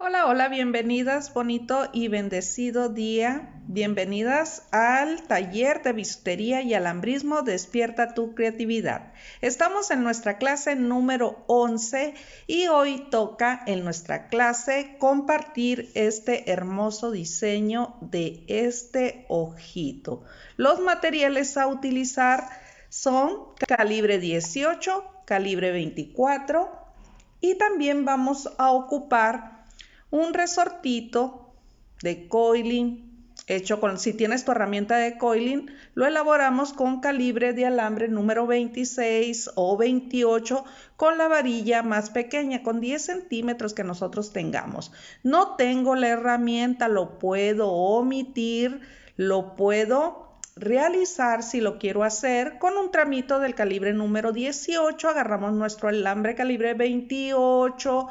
Hola, hola, bienvenidas, bonito y bendecido día. Bienvenidas al taller de bisutería y alambrismo Despierta tu creatividad. Estamos en nuestra clase número 11 y hoy toca en nuestra clase compartir este hermoso diseño de este ojito. Los materiales a utilizar son calibre 18, calibre 24 y también vamos a ocupar un resortito de coiling hecho con, si tienes tu herramienta de coiling, lo elaboramos con calibre de alambre número 26 o 28 con la varilla más pequeña, con 10 centímetros que nosotros tengamos. No tengo la herramienta, lo puedo omitir, lo puedo realizar si lo quiero hacer con un tramito del calibre número 18, agarramos nuestro alambre calibre 28,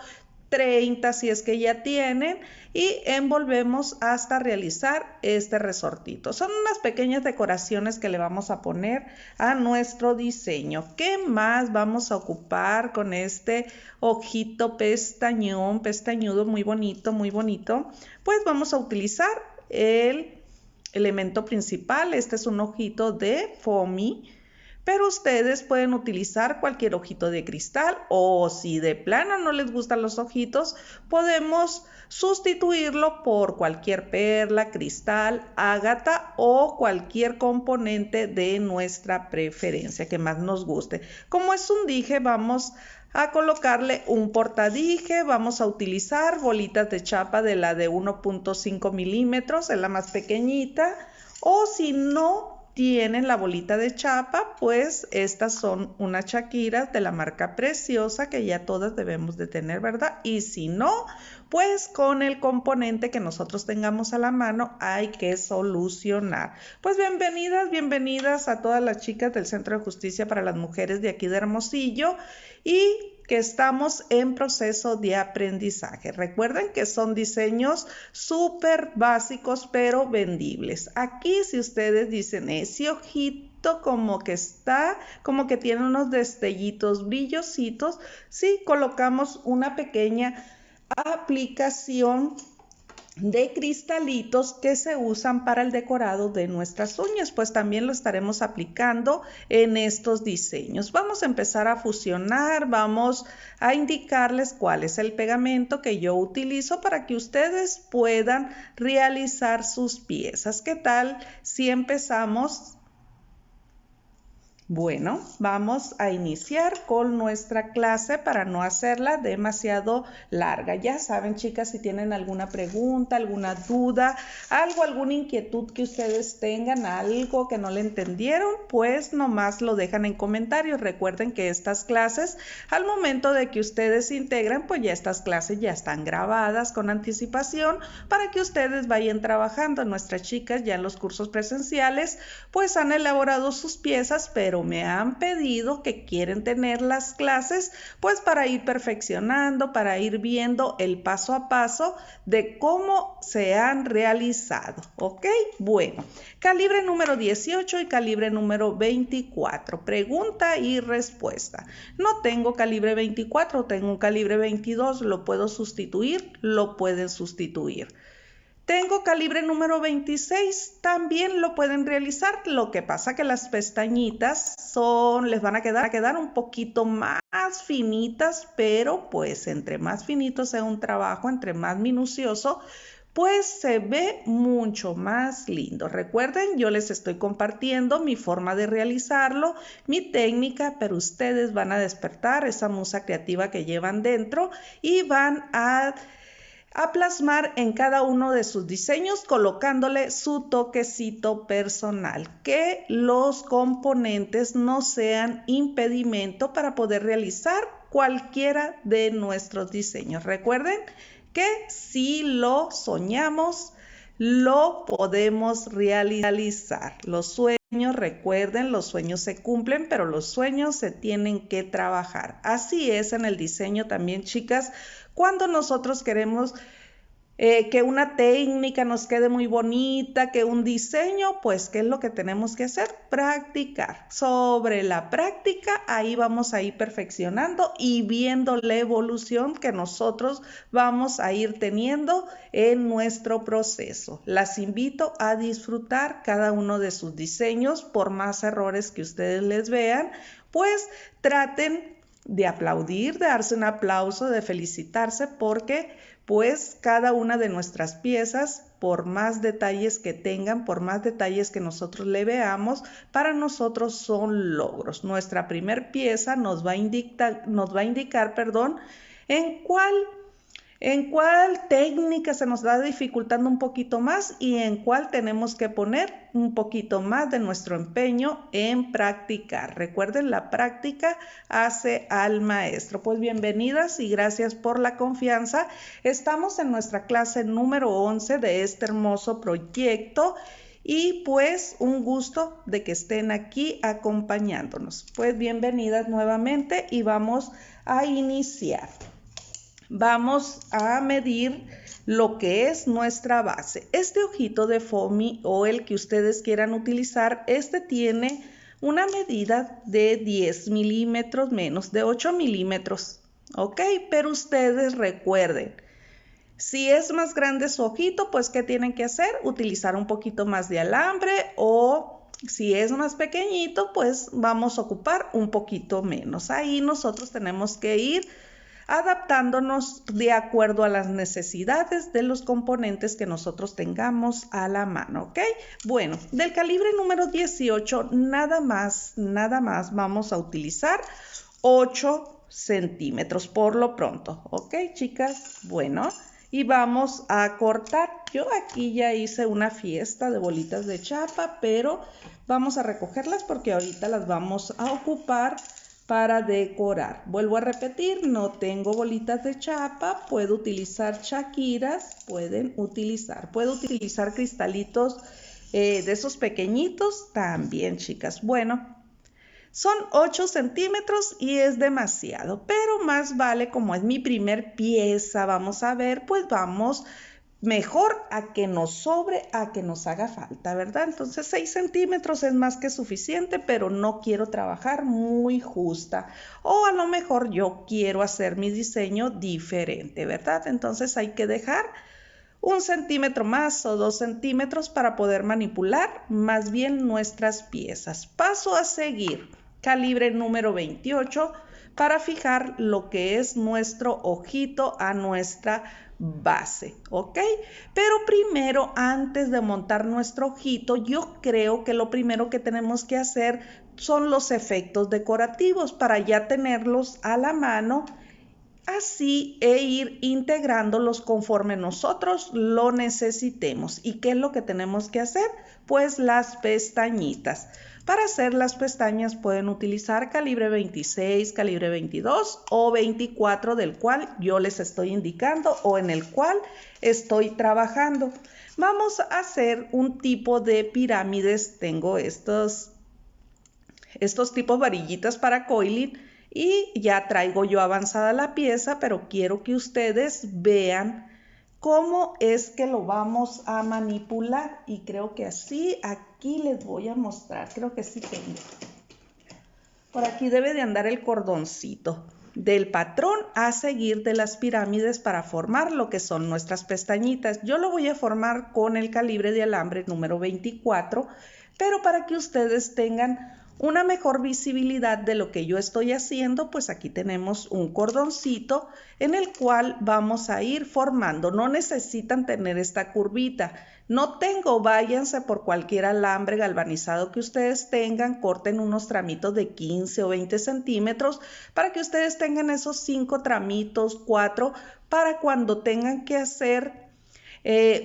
30 si es que ya tienen y envolvemos hasta realizar este resortito. Son unas pequeñas decoraciones que le vamos a poner a nuestro diseño. ¿Qué más vamos a ocupar con este ojito pestañudo, muy bonito, muy bonito? Pues vamos a utilizar el elemento principal. Este es un ojito de foamy, pero ustedes pueden utilizar cualquier ojito de cristal o si de plano no les gustan los ojitos, podemos sustituirlo por cualquier perla, cristal, ágata o cualquier componente de nuestra preferencia que más nos guste. Como es un dije, vamos a colocarle un portadije, vamos a utilizar bolitas de chapa de la de 1.5 milímetros, es la más pequeñita, o si no tienen la bolita de chapa, pues estas son unas chaquiras de la marca Preciosa que ya todas debemos de tener, ¿verdad? Y si no, pues con el componente que nosotros tengamos a la mano hay que solucionar. Pues bienvenidas a todas las chicas del Centro de Justicia para las Mujeres de aquí de Hermosillo y que estamos en proceso de aprendizaje. Recuerden que son diseños súper básicos pero vendibles. Aquí si ustedes dicen ese ojito como que está, como que tiene unos destellitos brillositos, sí, colocamos una pequeña aplicación de cristalitos que se usan para el decorado de nuestras uñas, pues también lo estaremos aplicando en estos diseños. Vamos a empezar a fusionar, vamos a indicarles cuál es el pegamento que yo utilizo para que ustedes puedan realizar sus piezas. ¿Qué tal si empezamos? Bueno, vamos a iniciar con nuestra clase para no hacerla demasiado larga. Ya saben, chicas, si tienen alguna pregunta, alguna duda, alguna inquietud que ustedes tengan, algo que no le entendieron, pues nomás lo dejan en comentarios. Recuerden que estas clases, al momento de que ustedes se integran, pues ya estas clases ya están grabadas con anticipación para que ustedes vayan trabajando. Nuestras chicas ya en los cursos presenciales, pues han elaborado sus piezas, pero me han pedido que quieren tener las clases pues para ir perfeccionando, para ir viendo el paso a paso de cómo se han realizado, ¿ok? Bueno, calibre número 18 y calibre número 24, pregunta y respuesta. No tengo calibre 24, tengo un calibre 22, ¿lo puedo sustituir? Lo pueden sustituir. Tengo calibre número 26, también lo pueden realizar, lo que pasa que las pestañitas les van a quedar un poquito más finitas, pero pues entre más finito sea un trabajo, entre más minucioso, pues se ve mucho más lindo. Recuerden, yo les estoy compartiendo mi forma de realizarlo, mi técnica, pero ustedes van a despertar esa musa creativa que llevan dentro y van a plasmar en cada uno de sus diseños colocándole su toquecito personal, que los componentes no sean impedimento para poder realizar cualquiera de nuestros diseños. Recuerden que si lo soñamos, lo podemos realizar. Los sueños, recuerden, los sueños se cumplen, pero los sueños se tienen que trabajar. Así es en el diseño también, chicas. Cuando nosotros queremos que una técnica nos quede muy bonita, que un diseño, pues ¿qué es lo que tenemos que hacer? Practicar. Sobre la práctica, ahí vamos a ir perfeccionando y viendo la evolución que nosotros vamos a ir teniendo en nuestro proceso. Las invito a disfrutar cada uno de sus diseños, por más errores que ustedes les vean, pues traten de aplaudir, de darse un aplauso, de felicitarse, porque pues cada una de nuestras piezas, por más detalles que tengan, por más detalles que nosotros le veamos, para nosotros son logros. Nuestra primer pieza nos va a indicar, en cuál técnica se nos va dificultando un poquito más y en cuál tenemos que poner un poquito más de nuestro empeño en practicar. Recuerden, la práctica hace al maestro. Pues bienvenidas y gracias por la confianza. Estamos en nuestra clase número 11 de este hermoso proyecto. Y pues un gusto de que estén aquí acompañándonos. Pues bienvenidas nuevamente y vamos a iniciar. Vamos a medir lo que es nuestra base. Este ojito de foamy o el que ustedes quieran utilizar, este tiene una medida de 10 milímetros menos, de 8 milímetros, ¿ok? Pero ustedes recuerden, si es más grande su ojito, pues ¿qué tienen que hacer? Utilizar un poquito más de alambre, o si es más pequeñito, pues vamos a ocupar un poquito menos. Ahí nosotros tenemos que ir adaptándonos de acuerdo a las necesidades de los componentes que nosotros tengamos a la mano, ¿ok? Bueno, del calibre número 18, nada más vamos a utilizar 8 centímetros por lo pronto, ¿ok, chicas? Bueno, y vamos a cortar. Yo aquí ya hice una fiesta de bolitas de chapa, pero vamos a recogerlas porque ahorita las vamos a ocupar para decorar. Vuelvo a repetir, no tengo bolitas de chapa, puedo utilizar chaquiras, puedo utilizar cristalitos de esos pequeñitos también, chicas. Bueno, son 8 centímetros y es demasiado, pero más vale, como es mi primer pieza, vamos a ver, pues vamos mejor a que nos sobre, a que nos haga falta, ¿verdad? Entonces 6 centímetros es más que suficiente, pero no quiero trabajar muy justa, o a lo mejor yo quiero hacer mi diseño diferente, ¿verdad? Entonces hay que dejar 1 centímetro más o 2 centímetros para poder manipular más bien nuestras piezas. Paso a seguir, calibre número 28, para fijar lo que es nuestro ojito a nuestra base, ¿ok? Pero primero, antes de montar nuestro ojito, yo creo que lo primero que tenemos que hacer son los efectos decorativos para ya tenerlos a la mano, así e ir integrándolos conforme nosotros lo necesitemos. ¿Y qué es lo que tenemos que hacer? Pues las pestañitas. Para hacer las pestañas pueden utilizar calibre 26, calibre 22 o 24, del cual yo les estoy indicando o en el cual estoy trabajando. Vamos a hacer un tipo de pirámides. Tengo estos tipos varillitas para coiling y ya traigo yo avanzada la pieza, pero quiero que ustedes vean cómo es que lo vamos a manipular, y creo que así, aquí les voy a mostrar, creo que sí tengo. Por aquí debe de andar el cordoncito del patrón a seguir de las pirámides para formar lo que son nuestras pestañitas. Yo lo voy a formar con el calibre de alambre número 24, pero para que ustedes tengan una mejor visibilidad de lo que yo estoy haciendo, pues aquí tenemos un cordoncito en el cual vamos a ir formando. No necesitan tener esta curvita. No tengo, váyanse por cualquier alambre galvanizado que ustedes tengan, corten unos tramitos de 15 o 20 centímetros para que ustedes tengan esos 5 tramitos, 4, para cuando tengan que hacer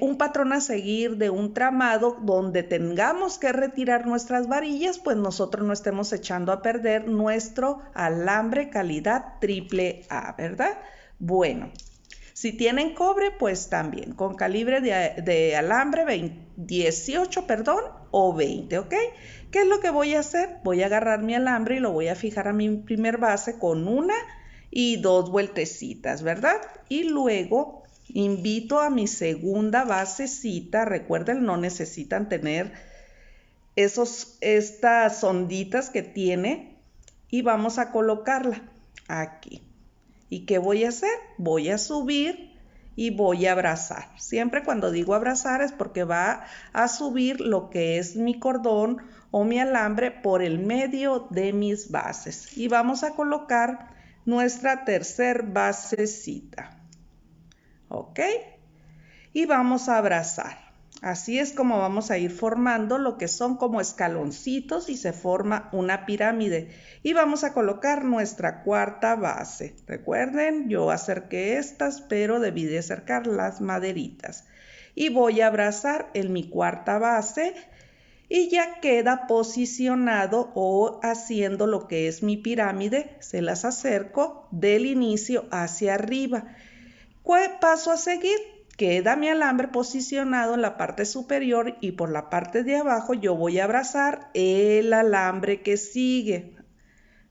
un patrón a seguir de un tramado donde tengamos que retirar nuestras varillas, pues nosotros no estemos echando a perder nuestro alambre calidad AAA, ¿verdad? Bueno, si tienen cobre, pues también con calibre de alambre 18, o 20, ¿ok? ¿Qué es lo que voy a hacer? Voy a agarrar mi alambre y lo voy a fijar a mi primer base con 1 y 2 vueltecitas, ¿verdad? Y luego invito a mi segunda basecita. Recuerden, no necesitan tener estas onditas que tiene, y vamos a colocarla aquí. ¿Y qué voy a hacer? Voy a subir y voy a abrazar. Siempre cuando digo abrazar es porque va a subir lo que es mi cordón o mi alambre por el medio de mis bases. Y vamos a colocar nuestra tercer basecita. ¿Ok? Y vamos a abrazar. Así es como vamos a ir formando lo que son como escaloncitos y se forma una pirámide. Y vamos a colocar nuestra cuarta base. Recuerden, yo acerqué estas, pero debí de acercar las maderitas. Y voy a abrazar en mi cuarta base y ya queda posicionado o haciendo lo que es mi pirámide. Se las acerco del inicio hacia arriba. ¿Cuál paso a seguir? Queda mi alambre posicionado en la parte superior y por la parte de abajo yo voy a abrazar el alambre que sigue.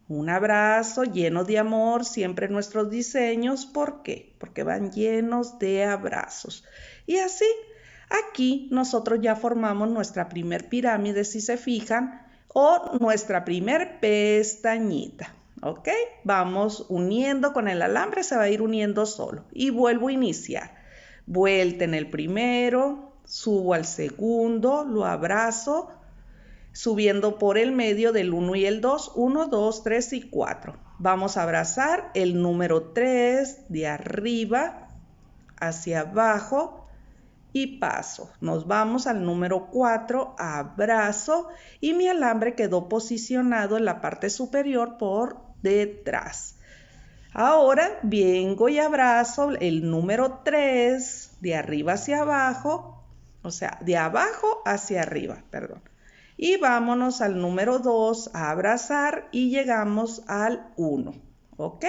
Un abrazo lleno de amor, siempre nuestros diseños. ¿Por qué? Porque van llenos de abrazos. Y así, aquí nosotros ya formamos nuestra primer pirámide, si se fijan, o nuestra primer pestañita. ¿Ok? Vamos uniendo con el alambre, se va a ir uniendo solo. Y vuelvo a iniciar. Vuelta en el primero, subo al segundo, lo abrazo, subiendo por el medio del 1 y el 2, 1, 2, 3 y 4. Vamos a abrazar el número 3 de arriba hacia abajo y paso. Nos vamos al número 4, abrazo y mi alambre quedó posicionado en la parte superior por detrás. Ahora vengo y abrazo el número 3 de arriba hacia abajo, o sea, de abajo hacia arriba, perdón. Y vámonos al número 2 a abrazar y llegamos al 1, ¿ok?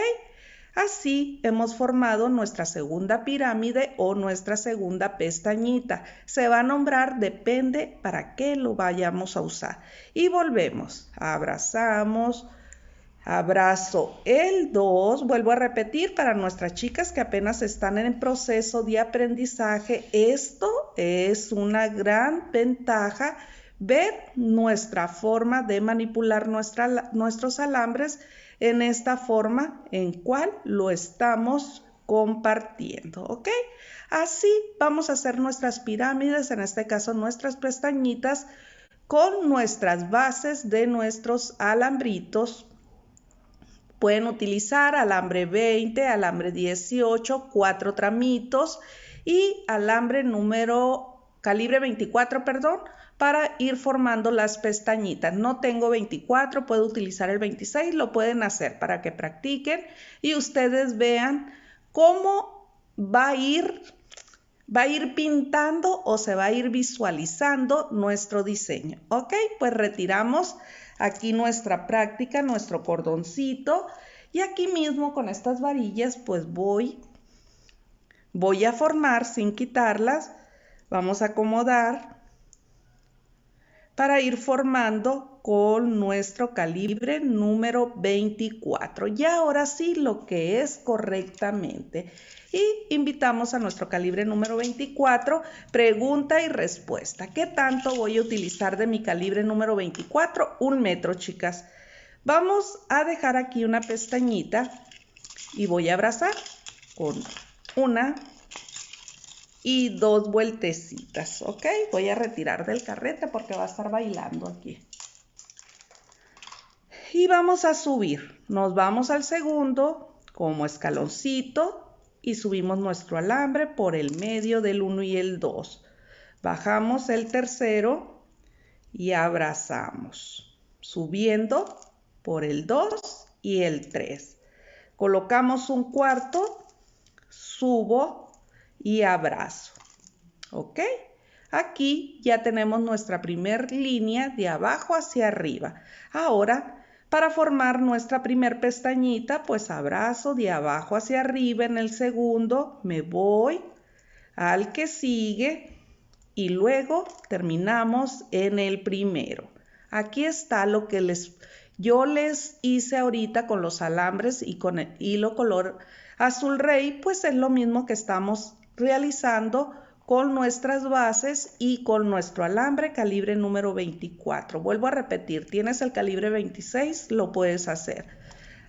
Así hemos formado nuestra segunda pirámide o nuestra segunda pestañita. Se va a nombrar, depende para qué lo vayamos a usar. Y volvemos, abrazamos. Abrazo el 2, vuelvo a repetir para nuestras chicas que apenas están en proceso de aprendizaje. Esto es una gran ventaja, ver nuestra forma de manipular nuestros alambres en esta forma en cual lo estamos compartiendo, ¿ok? Así vamos a hacer nuestras pirámides, en este caso nuestras pestañitas, con nuestras bases de nuestros alambritos. Pueden utilizar alambre 20, alambre 18, 4 tramitos y alambre calibre 24, para ir formando las pestañitas. No tengo 24, puedo utilizar el 26, lo pueden hacer para que practiquen y ustedes vean cómo va a ir pintando o se va a ir visualizando nuestro diseño. Ok, pues retiramos aquí nuestra práctica, nuestro cordoncito, y aquí mismo con estas varillas pues voy a formar sin quitarlas. Vamos a acomodar para ir formando con nuestro calibre número 24. Y ahora sí lo que es correctamente. Y invitamos a nuestro calibre número 24, pregunta y respuesta. ¿Qué tanto voy a utilizar de mi calibre número 24? 1 metro, chicas. Vamos a dejar aquí una pestañita y voy a abrazar con 1 y 2 vueltecitas, ¿ok? Voy a retirar del carrete porque va a estar bailando aquí. Y vamos a subir. Nos vamos al segundo como escaloncito y subimos nuestro alambre por el medio del 1 y el 2. Bajamos el tercero y abrazamos, subiendo por el 2 y el 3. Colocamos un cuarto, subo y abrazo. ¿Ok? Aquí ya tenemos nuestra primer línea de abajo hacia arriba. Ahora, para formar nuestra primer pestañita, pues abrazo de abajo hacia arriba en el segundo, me voy al que sigue y luego terminamos en el primero. Aquí está lo que yo les hice ahorita con los alambres y con el hilo color azul rey, pues es lo mismo que estamos realizando con nuestras bases y con nuestro alambre calibre número 24. Vuelvo a repetir, tienes el calibre 26, lo puedes hacer.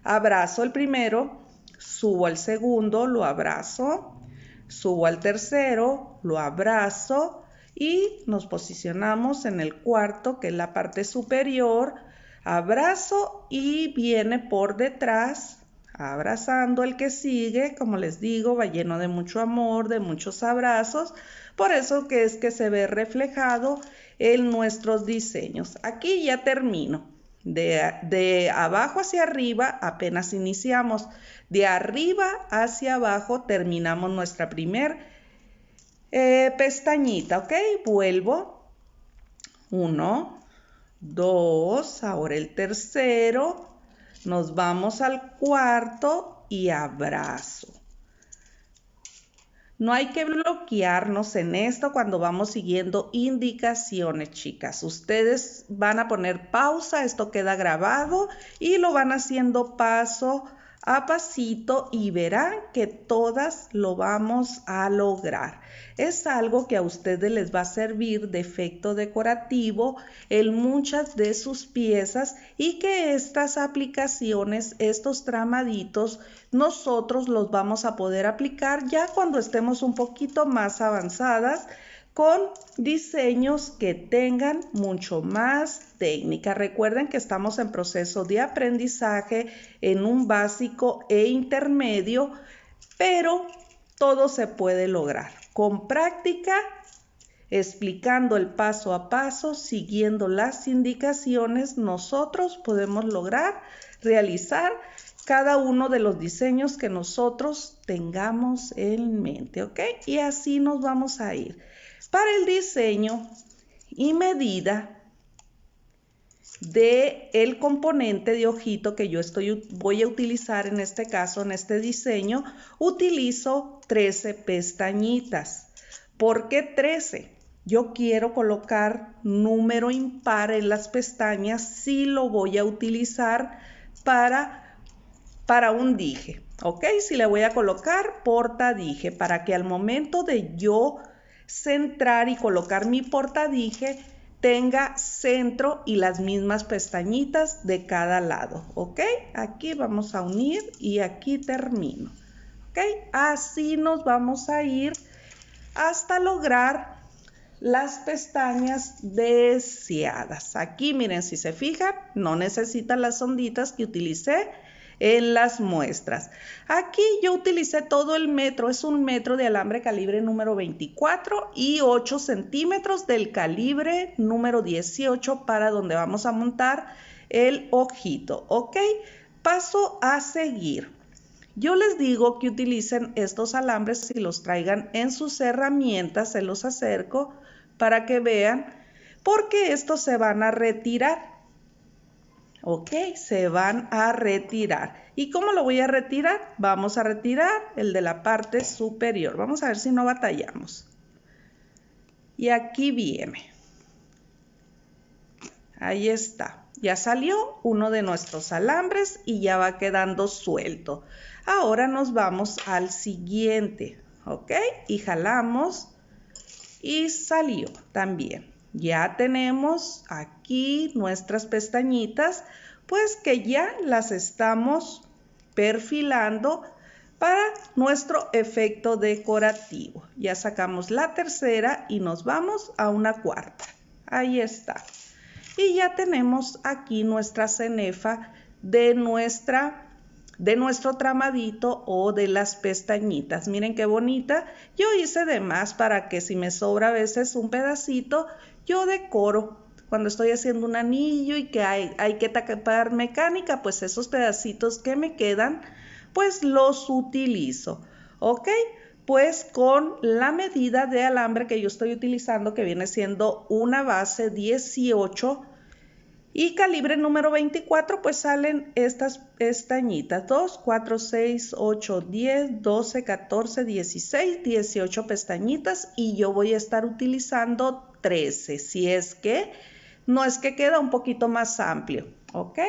Abrazo el primero, subo al segundo, lo abrazo, subo al tercero, lo abrazo y nos posicionamos en el cuarto, que es la parte superior, abrazo y viene por detrás, abrazando el que sigue, como les digo, va lleno de mucho amor, de muchos abrazos, por eso que es que se ve reflejado en nuestros diseños. Aquí ya termino. De abajo hacia arriba apenas iniciamos, de arriba hacia abajo terminamos nuestra primer pestañita, ¿ok? Vuelvo, 1, 2, ahora el tercero, nos vamos al cuarto y abrazo. No hay que bloquearnos en esto cuando vamos siguiendo indicaciones, chicas. Ustedes van a poner pausa, esto queda grabado y lo van haciendo paso a pasito y verán que todas lo vamos a lograr. Es algo que a ustedes les va a servir de efecto decorativo en muchas de sus piezas y que estas aplicaciones, estos tramaditos, nosotros los vamos a poder aplicar ya cuando estemos un poquito más avanzadas con diseños que tengan mucho más técnica. Recuerden que estamos en proceso de aprendizaje en un básico e intermedio, pero todo se puede lograr con práctica, explicando el paso a paso, siguiendo las indicaciones. Nosotros podemos lograr realizar cada uno de los diseños que nosotros tengamos en mente, ¿ok? Y así nos vamos a ir. Para el diseño y medida del componente de ojito que yo voy a utilizar en este caso, en este diseño, utilizo 13 pestañitas. ¿Por qué 13? Yo quiero colocar número impar en las pestañas si lo voy a utilizar para un dije, ¿ok? Si le voy a colocar portadije para que al momento de yo centrar y colocar mi portadije tenga centro y las mismas pestañitas de cada lado, ¿ok? Aquí vamos a unir y aquí termino, ¿ok? Así nos vamos a ir hasta lograr las pestañas deseadas. Aquí miren, si se fijan, no necesitan las onditas que utilicé en las muestras. Aquí yo utilicé todo el metro, es un metro de alambre calibre número 24 y 8 centímetros del calibre número 18 para donde vamos a montar el ojito, ¿ok? Paso a seguir. Yo les digo que utilicen estos alambres y los traigan en sus herramientas, se los acerco para que vean, porque estos se van a retirar. Ok, se van a retirar. ¿Y cómo lo voy a retirar? Vamos a retirar el de la parte superior. Vamos a ver si no batallamos. Y aquí viene. Ahí está. Ya salió uno de nuestros alambres y ya va quedando suelto. Ahora nos vamos al siguiente. Ok, y jalamos y salió también. Ya tenemos aquí nuestras pestañitas, pues que ya las estamos perfilando para nuestro efecto decorativo. Ya sacamos la tercera y nos vamos a una cuarta. Ahí está. Y ya tenemos aquí nuestra cenefa de nuestro tramadito o de las pestañitas. Miren qué bonita. Yo hice de más para que si me sobra a veces un pedacito, yo decoro. Cuando estoy haciendo un anillo y que hay que tapar mecánica, pues esos pedacitos que me quedan, pues los utilizo. ¿Ok? Pues con la medida de alambre que yo estoy utilizando, que viene siendo una base 18 y calibre número 24, pues salen estas pestañitas, 2, 4, 6, 8, 10, 12, 14, 16, 18 pestañitas y yo voy a estar utilizando 13, si es que no es que queda un poquito más amplio, ¿ok?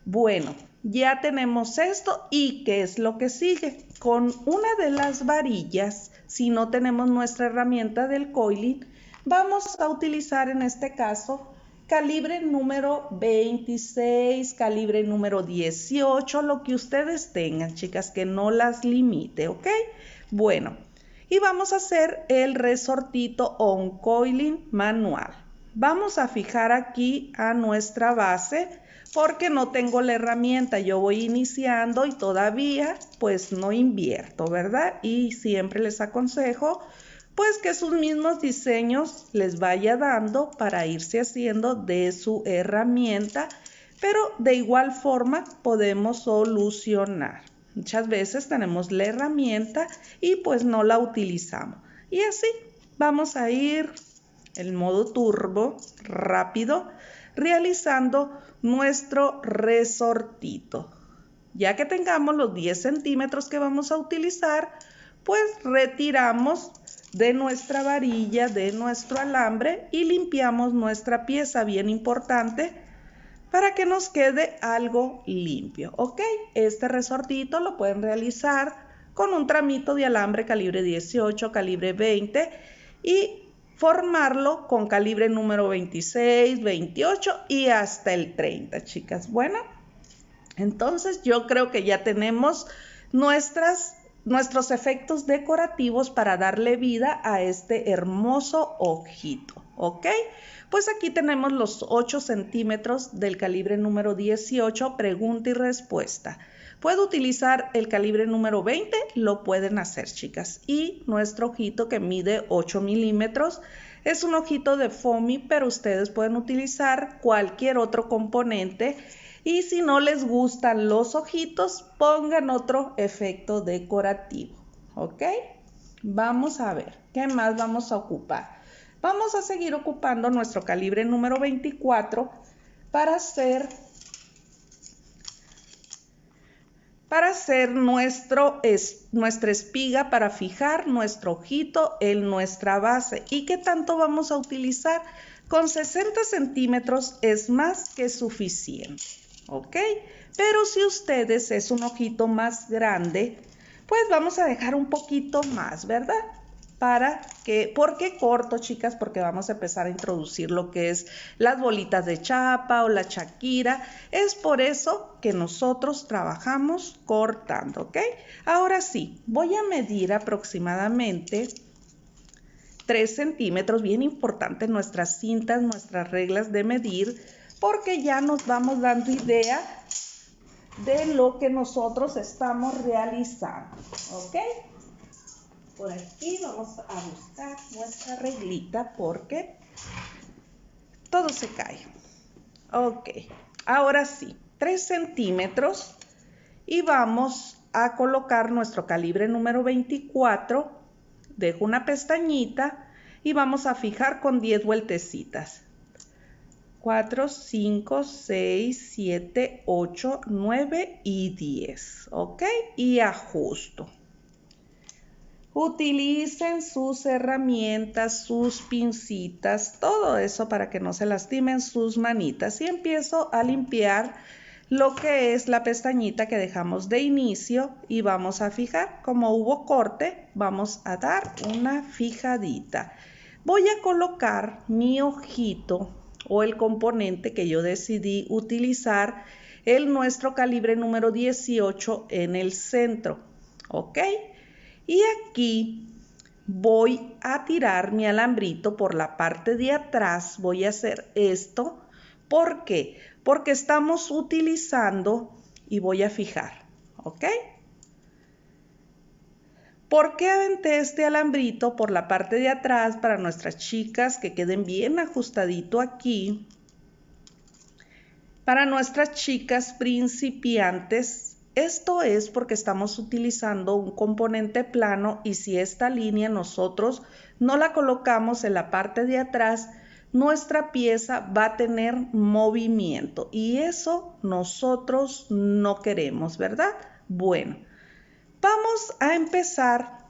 Bueno, ya tenemos esto. ¿Y qué es lo que sigue? Con una de las varillas, si no tenemos nuestra herramienta del coiling, vamos a utilizar en este caso calibre número 26, calibre número 18, lo que ustedes tengan, chicas, que no las limite, ¿ok? Bueno, y vamos a hacer el resortito on coiling manual. Vamos a fijar aquí a nuestra base porque no tengo la herramienta, yo voy iniciando y todavía pues no invierto, ¿verdad? Y siempre les aconsejo pues que sus mismos diseños les vaya dando para irse haciendo de su herramienta, pero de igual forma podemos solucionar. Muchas veces tenemos la herramienta y pues no la utilizamos. Y así vamos a ir en modo turbo, rápido, realizando nuestro resortito. Ya que tengamos los 10 centímetros que vamos a utilizar, pues retiramos de nuestra varilla, de nuestro alambre y limpiamos nuestra pieza, bien importante, para que nos quede algo limpio, ¿ok? Este resortito lo pueden realizar con un tramito de alambre calibre 18, calibre 20 y formarlo con calibre número 26, 28 y hasta el 30, chicas. Bueno, entonces yo creo que ya tenemos nuestros efectos decorativos para darle vida a este hermoso ojito, ¿ok? Pues aquí tenemos los 8 centímetros del calibre número 18, pregunta y respuesta. ¿Puedo utilizar el calibre número 20? Lo pueden hacer, chicas. Y nuestro ojito que mide 8 milímetros es un ojito de foamy, pero ustedes pueden utilizar cualquier otro componente. Y si no les gustan los ojitos, pongan otro efecto decorativo, ¿ok? Vamos a ver, ¿qué más vamos a ocupar? Vamos a seguir ocupando nuestro calibre número 24 para hacer nuestra espiga, para fijar nuestro ojito en nuestra base. ¿Y qué tanto vamos a utilizar? Con 60 centímetros es más que suficiente, ¿ok? Pero si ustedes es un ojito más grande, pues vamos a dejar un poquito más, ¿verdad? ¿Por qué corto, chicas? Porque vamos a empezar a introducir lo que es las bolitas de chapa o la shakira. Es por eso que nosotros trabajamos cortando, ¿ok? Ahora sí, voy a medir aproximadamente 3 centímetros, bien importante nuestras cintas, nuestras reglas de medir, porque ya nos vamos dando idea de lo que nosotros estamos realizando, ¿ok? Por aquí vamos a buscar nuestra reglita porque todo se cae. Ok, ahora sí, 3 centímetros y vamos a colocar nuestro calibre número 24. Dejo una pestañita y vamos a fijar con 10 vueltecitas. 4, 5, 6, 7, 8, 9 y 10. ¿Ok? Y ajusto. Utilicen sus herramientas, sus pincitas, todo eso para que no se lastimen sus manitas. Y empiezo a limpiar lo que es la pestañita que dejamos de inicio y vamos a fijar. Como hubo corte, vamos a dar una fijadita. Voy a colocar mi ojito o el componente que yo decidí utilizar, nuestro calibre número 18 en el centro, ¿ok? Y aquí voy a tirar mi alambrito por la parte de atrás. Voy a hacer esto. ¿Por qué? Porque estamos utilizando y voy a fijar, ¿ok? ¿Por qué aventé este alambrito por la parte de atrás para nuestras chicas que queden bien ajustadito aquí? Para nuestras chicas principiantes, esto es porque estamos utilizando un componente plano y si esta línea nosotros no la colocamos en la parte de atrás, nuestra pieza va a tener movimiento y eso nosotros no queremos, ¿verdad? Bueno, vamos a empezar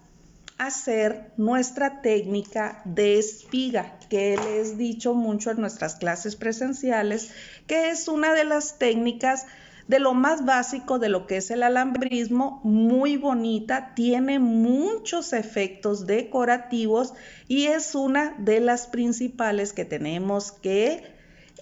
a hacer nuestra técnica de espiga, que les he dicho mucho en nuestras clases presenciales, que es una de las técnicas de lo más básico de lo que es el alambrismo, muy bonita, tiene muchos efectos decorativos y es una de las principales que tenemos que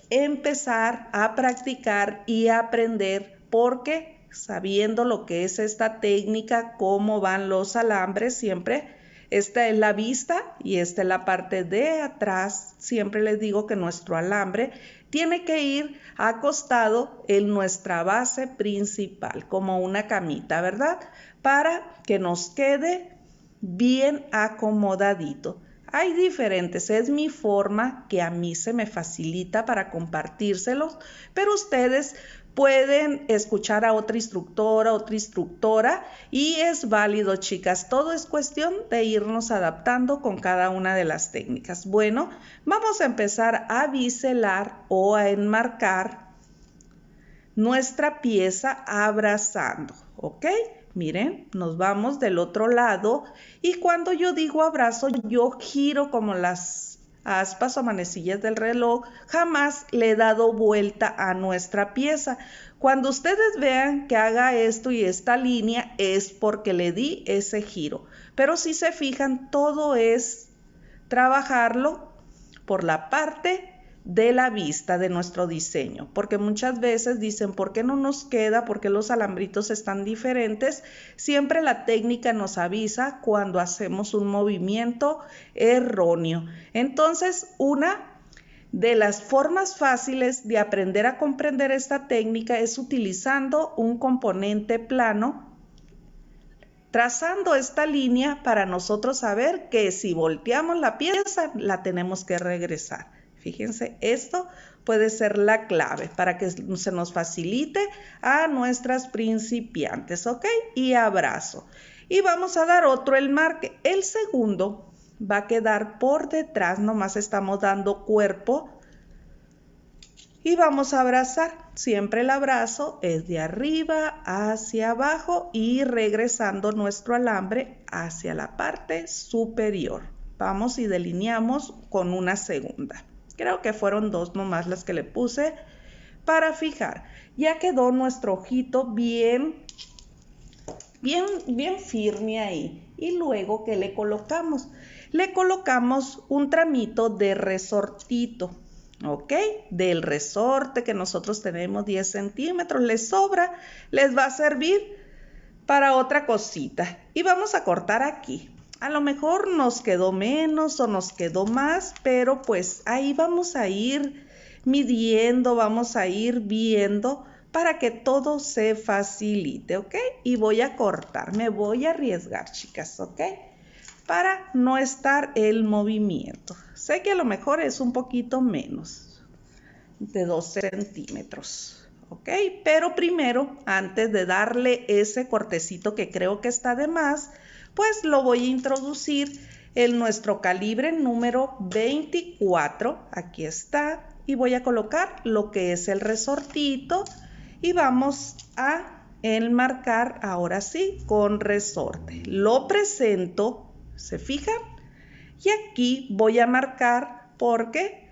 empezar a practicar y aprender, porque sabiendo lo que es esta técnica, cómo van los alambres, siempre esta es la vista y esta es la parte de atrás. Siempre les digo que nuestro alambre tiene que ir acostado en nuestra base principal, como una camita, ¿verdad? Para que nos quede bien acomodadito. Hay diferentes, es mi forma que a mí se me facilita para compartírselos, pero ustedes pueden escuchar a otra instructora y es válido, chicas. Todo es cuestión de irnos adaptando con cada una de las técnicas. Bueno, vamos a empezar a biselar o a enmarcar nuestra pieza abrazando, ¿ok? Miren, nos vamos del otro lado y cuando yo digo abrazo, yo giro como las aspas o manecillas del reloj, jamás le he dado vuelta a nuestra pieza. Cuando ustedes vean que haga esto y esta línea es porque le di ese giro, pero si se fijan, todo es trabajarlo por la parte de la vista de nuestro diseño, porque muchas veces dicen, ¿por qué no nos queda? ¿Por qué los alambritos están diferentes? Siempre la técnica nos avisa cuando hacemos un movimiento erróneo. Entonces, una de las formas fáciles de aprender a comprender esta técnica es utilizando un componente plano, trazando esta línea para nosotros saber que si volteamos la pieza, la tenemos que regresar. Fíjense, esto puede ser la clave para que se nos facilite a nuestras principiantes, ¿ok? Y abrazo. Y vamos a dar otro enmarque. El segundo va a quedar por detrás, nomás estamos dando cuerpo. Y vamos a abrazar. Siempre el abrazo es de arriba hacia abajo y regresando nuestro alambre hacia la parte superior. Vamos y delineamos con una segunda. Creo que fueron dos nomás las que le puse para fijar. Ya quedó nuestro ojito bien firme ahí. Y luego, ¿qué le colocamos? Le colocamos un tramito de resortito, ¿ok? Del resorte que nosotros tenemos 10 centímetros. Les sobra, les va a servir para otra cosita. Y vamos a cortar aquí. A lo mejor nos quedó menos o nos quedó más, pero pues ahí vamos a ir midiendo, vamos a ir viendo para que todo se facilite, ¿ok? Y voy a cortar, me voy a arriesgar, chicas, ¿ok? Para no estar el movimiento. Sé que a lo mejor es un poquito menos de 2 centímetros, ¿ok? Pero primero, antes de darle ese cortecito que creo que está de más, pues lo voy a introducir en nuestro calibre número 24. Aquí está. Y voy a colocar lo que es el resortito. Y vamos a enmarcar ahora sí con resorte. Lo presento, ¿se fijan? Y aquí voy a marcar porque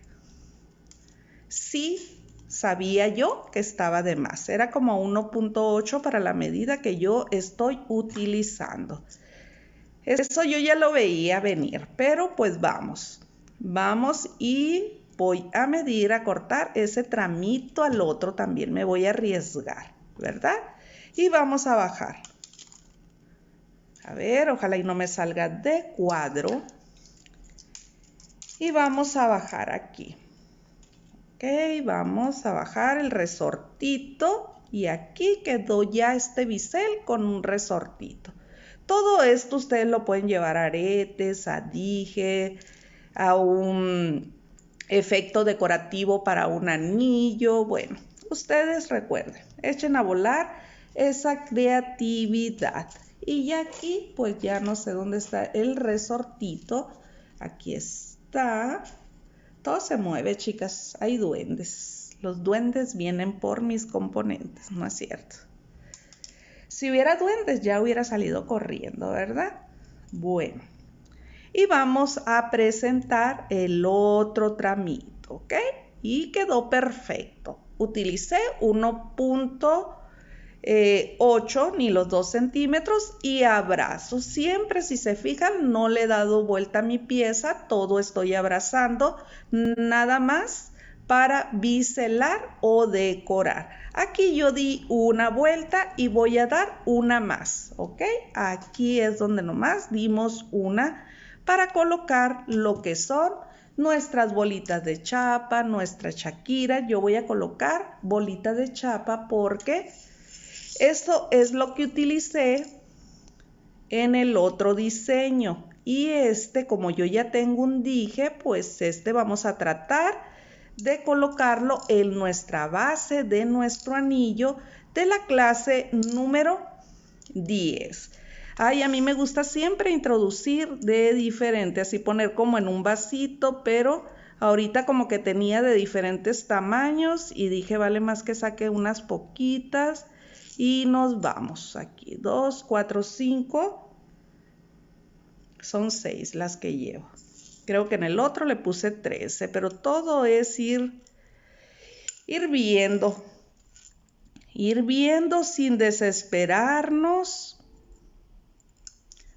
sí sabía yo que estaba de más. Era como 1.8 para la medida que yo estoy utilizando. Eso yo ya lo veía venir, pero pues vamos y voy a medir, a cortar ese tramito al otro también, me voy a arriesgar, ¿verdad? Y vamos a bajar. A ver, ojalá y no me salga de cuadro. Y vamos a bajar aquí. Ok, vamos a bajar el resortito y aquí quedó ya este bisel con un resortito. Todo esto ustedes lo pueden llevar a aretes, a dije, a un efecto decorativo para un anillo. Bueno, ustedes recuerden, echen a volar esa creatividad. Y ya aquí, pues ya no sé dónde está el resortito. Aquí está. Todo se mueve, chicas. Hay duendes. Los duendes vienen por mis componentes, ¿no es cierto? Si hubiera duendes ya hubiera salido corriendo, ¿verdad? Bueno, y vamos a presentar el otro tramito, ¿ok? Y quedó perfecto. Utilicé 1.8 8 ni los 2 centímetros y abrazo. Siempre, si se fijan, no le he dado vuelta a mi pieza, todo estoy abrazando, nada más para biselar o decorar. Aquí yo di una vuelta y voy a dar una más, ¿ok? Aquí es donde nomás dimos una para colocar lo que son nuestras bolitas de chapa, nuestra Shakira. Yo voy a colocar bolita de chapa porque esto es lo que utilicé en el otro diseño. Y como yo ya tengo un dije, pues vamos a tratar de colocarlo en nuestra base de nuestro anillo de la clase número 10. Ay, a mí me gusta siempre introducir de diferente, así poner como en un vasito, pero ahorita como que tenía de diferentes tamaños y dije, vale más que saque unas poquitas y nos vamos. Aquí 2, 4, 5, son 6 las que llevo. Creo que en el otro le puse 13, pero todo es ir viendo sin desesperarnos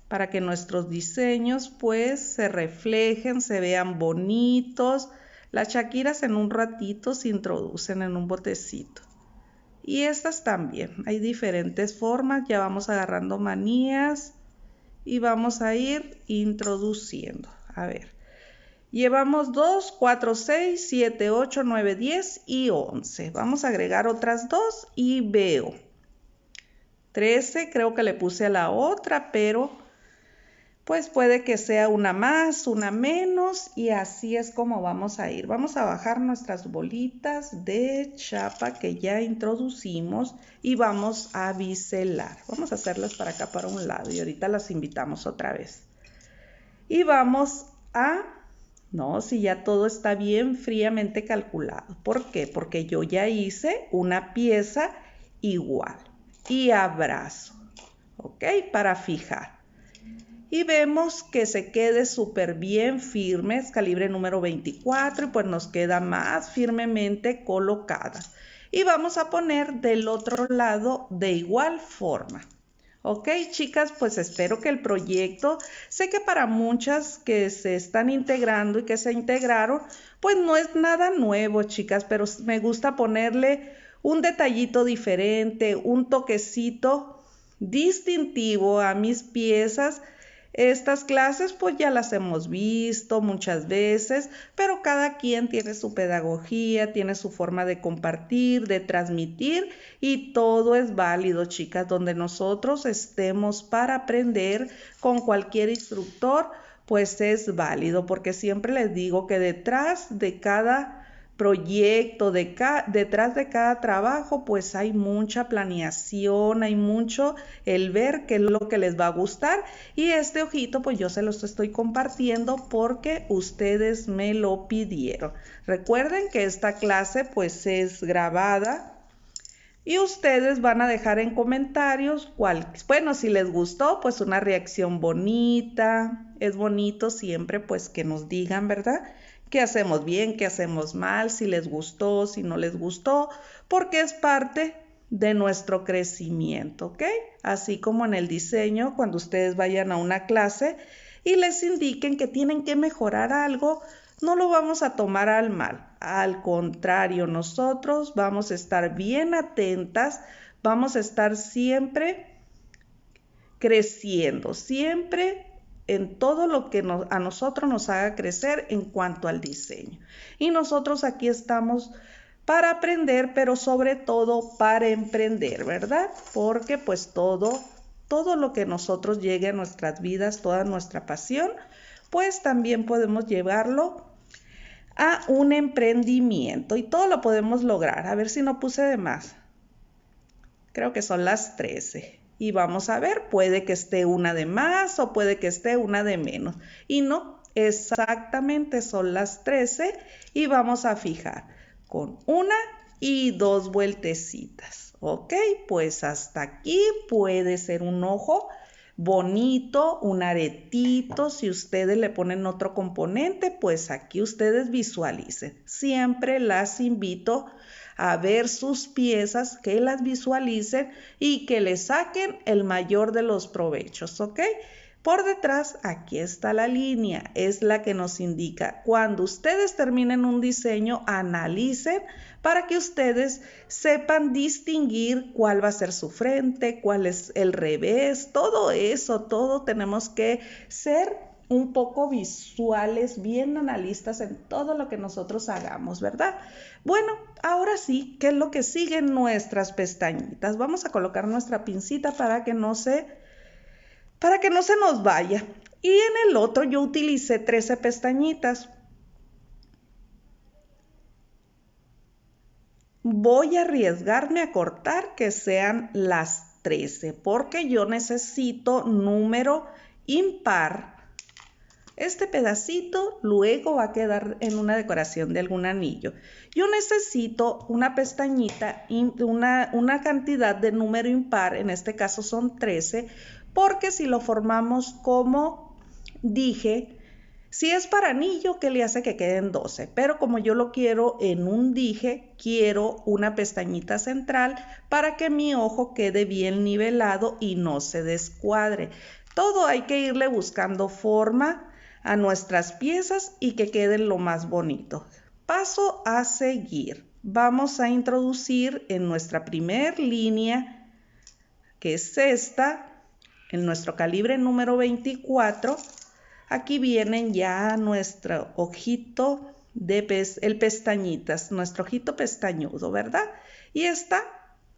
para que nuestros diseños pues se reflejen, se vean bonitos. Las Shakiras en un ratito se introducen en un botecito. Y estas también, hay diferentes formas, ya vamos agarrando manías y vamos a ir introduciendo. A ver, llevamos 2, 4, 6, 7, 8, 9, 10 y 11. Vamos a agregar otras 2 y veo 13, creo que le puse a la otra, pero pues puede que sea una más, una menos y así es como vamos a ir. Vamos a bajar nuestras bolitas de chapa que ya introducimos y vamos a biselar. Vamos a hacerlas para acá, para un lado y ahorita las invitamos otra vez. Y vamos a... No, si ya todo está bien fríamente calculado. ¿Por qué? Porque yo ya hice una pieza igual y abrazo, ¿ok? Para fijar. Y vemos que se quede súper bien firme, es calibre número 24 y pues nos queda más firmemente colocada. Y vamos a poner del otro lado de igual forma. Ok, chicas, pues espero que el proyecto, sé que para muchas que se están integrando y que se integraron, pues no es nada nuevo, chicas, pero me gusta ponerle un detallito diferente, un toquecito distintivo a mis piezas. Estas clases pues ya las hemos visto muchas veces, pero cada quien tiene su pedagogía, tiene su forma de compartir, de transmitir y todo es válido, chicas, donde nosotros estemos para aprender con cualquier instructor, pues es válido, porque siempre les digo que detrás de cada proyecto, detrás de cada trabajo, pues hay mucha planeación, hay mucho el ver qué es lo que les va a gustar y este ojito pues yo se los estoy compartiendo porque ustedes me lo pidieron. Recuerden que esta clase pues es grabada y ustedes van a dejar en comentarios bueno, si les gustó, pues una reacción bonita. Es bonito siempre pues que nos digan, ¿verdad? Qué hacemos bien, qué hacemos mal, si les gustó, si no les gustó, porque es parte de nuestro crecimiento, ¿ok? Así como en el diseño, cuando ustedes vayan a una clase y les indiquen que tienen que mejorar algo, no lo vamos a tomar al mal. Al contrario, nosotros vamos a estar bien atentas, vamos a estar siempre creciendo, siempre en todo lo que a nosotros nos haga crecer en cuanto al diseño. Y nosotros aquí estamos para aprender, pero sobre todo para emprender, ¿verdad? Porque pues todo lo que nosotros llegue a nuestras vidas, toda nuestra pasión, pues también podemos llevarlo a un emprendimiento y todo lo podemos lograr. A ver si no puse de más. Creo que son las 13. Y vamos a ver, puede que esté una de más o puede que esté una de menos. Y no, exactamente son las 13 y vamos a fijar con una y 2 vueltecitas. Ok, pues hasta aquí puede ser un ojo bonito, un aretito. Si ustedes le ponen otro componente, pues aquí ustedes visualicen. Siempre las invito a ver sus piezas, que las visualicen y que le saquen el mayor de los provechos, ¿ok? Por detrás, aquí está la línea, es la que nos indica. Cuando ustedes terminen un diseño, analicen para que ustedes sepan distinguir cuál va a ser su frente, cuál es el revés, todo eso, todo tenemos que ser un poco visuales, bien analistas en todo lo que nosotros hagamos, ¿verdad? Bueno, ahora sí, ¿qué es lo que sigue en nuestras pestañitas? Vamos a colocar nuestra pincita para que no se nos vaya. Y en el otro yo utilicé 13 pestañitas. Voy a arriesgarme a cortar que sean las 13 porque yo necesito número impar. Este pedacito luego va a quedar en una decoración de algún anillo. Yo necesito una pestañita, una cantidad de número impar, en este caso son 13, porque si lo formamos como dije, si es para anillo, ¿qué le hace que queden 12? Pero como yo lo quiero en un dije, quiero una pestañita central para que mi ojo quede bien nivelado y no se descuadre. Todo hay que irle buscando forma a nuestras piezas y que queden lo más bonito. Paso a seguir. Vamos a introducir en nuestra primer línea, que es esta, en nuestro calibre número 24, aquí vienen ya nuestro ojito el pestañitas, nuestro ojito pestañudo, ¿verdad? Y está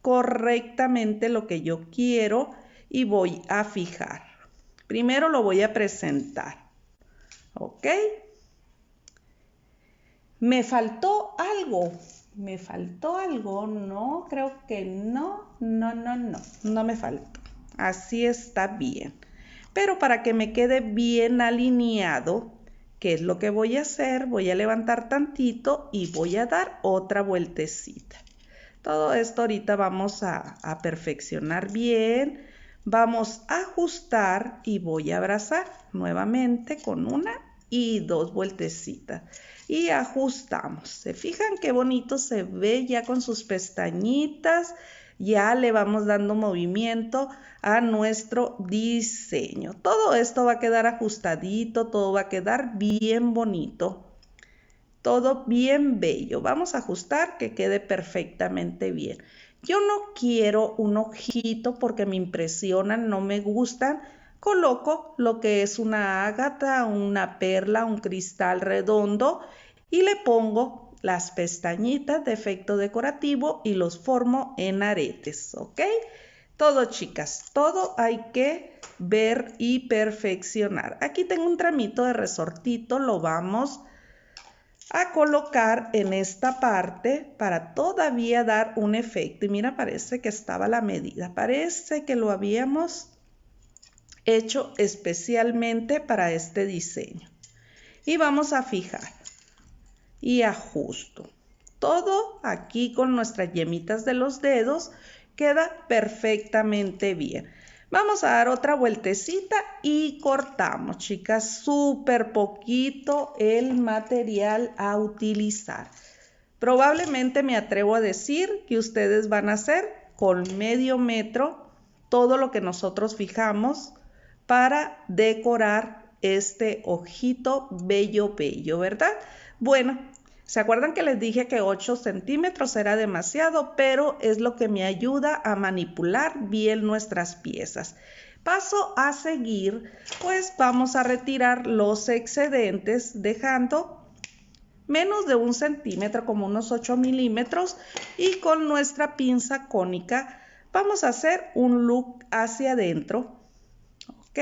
correctamente lo que yo quiero y voy a fijar. Primero lo voy a presentar, ¿ok? ¿Me faltó algo? No, creo que no me faltó. Así está bien. Pero para que me quede bien alineado, ¿qué es lo que voy a hacer? Voy a levantar tantito y voy a dar otra vueltecita. Todo esto ahorita vamos a perfeccionar bien. Vamos a ajustar y voy a abrazar nuevamente con una y dos vueltecitas. Y ajustamos. ¿Se fijan qué bonito se ve ya con sus pestañitas? Ya le vamos dando movimiento a nuestro diseño. Todo esto va a quedar ajustadito, todo va a quedar bien bonito, todo bien bello. Vamos a ajustar que quede perfectamente bien. Yo no quiero un ojito porque me impresionan, no me gustan. Coloco lo que es una ágata, una perla, un cristal redondo y le pongo las pestañitas de efecto decorativo y los formo en aretes, ¿ok? Todo, chicas, todo hay que ver y perfeccionar. Aquí tengo un tramito de resortito, lo vamos a colocar en esta parte para todavía dar un efecto. Y mira, parece que estaba la medida, parece que lo habíamos hecho especialmente para este diseño. Y vamos a fijar y ajusto. Todo aquí con nuestras yemitas de los dedos queda perfectamente bien. Vamos a dar otra vueltecita y cortamos, chicas, súper poquito el material a utilizar. Probablemente me atrevo a decir que ustedes van a hacer con medio metro todo lo que nosotros fijamos para decorar este ojito bello, ¿verdad? Bueno, ¿se acuerdan que les dije que 8 centímetros era demasiado? Pero es lo que me ayuda a manipular bien nuestras piezas. Paso a seguir, pues vamos a retirar los excedentes dejando menos de 1 centímetro, como unos 8 milímetros, y con nuestra pinza cónica vamos a hacer un look hacia adentro, ¿ok?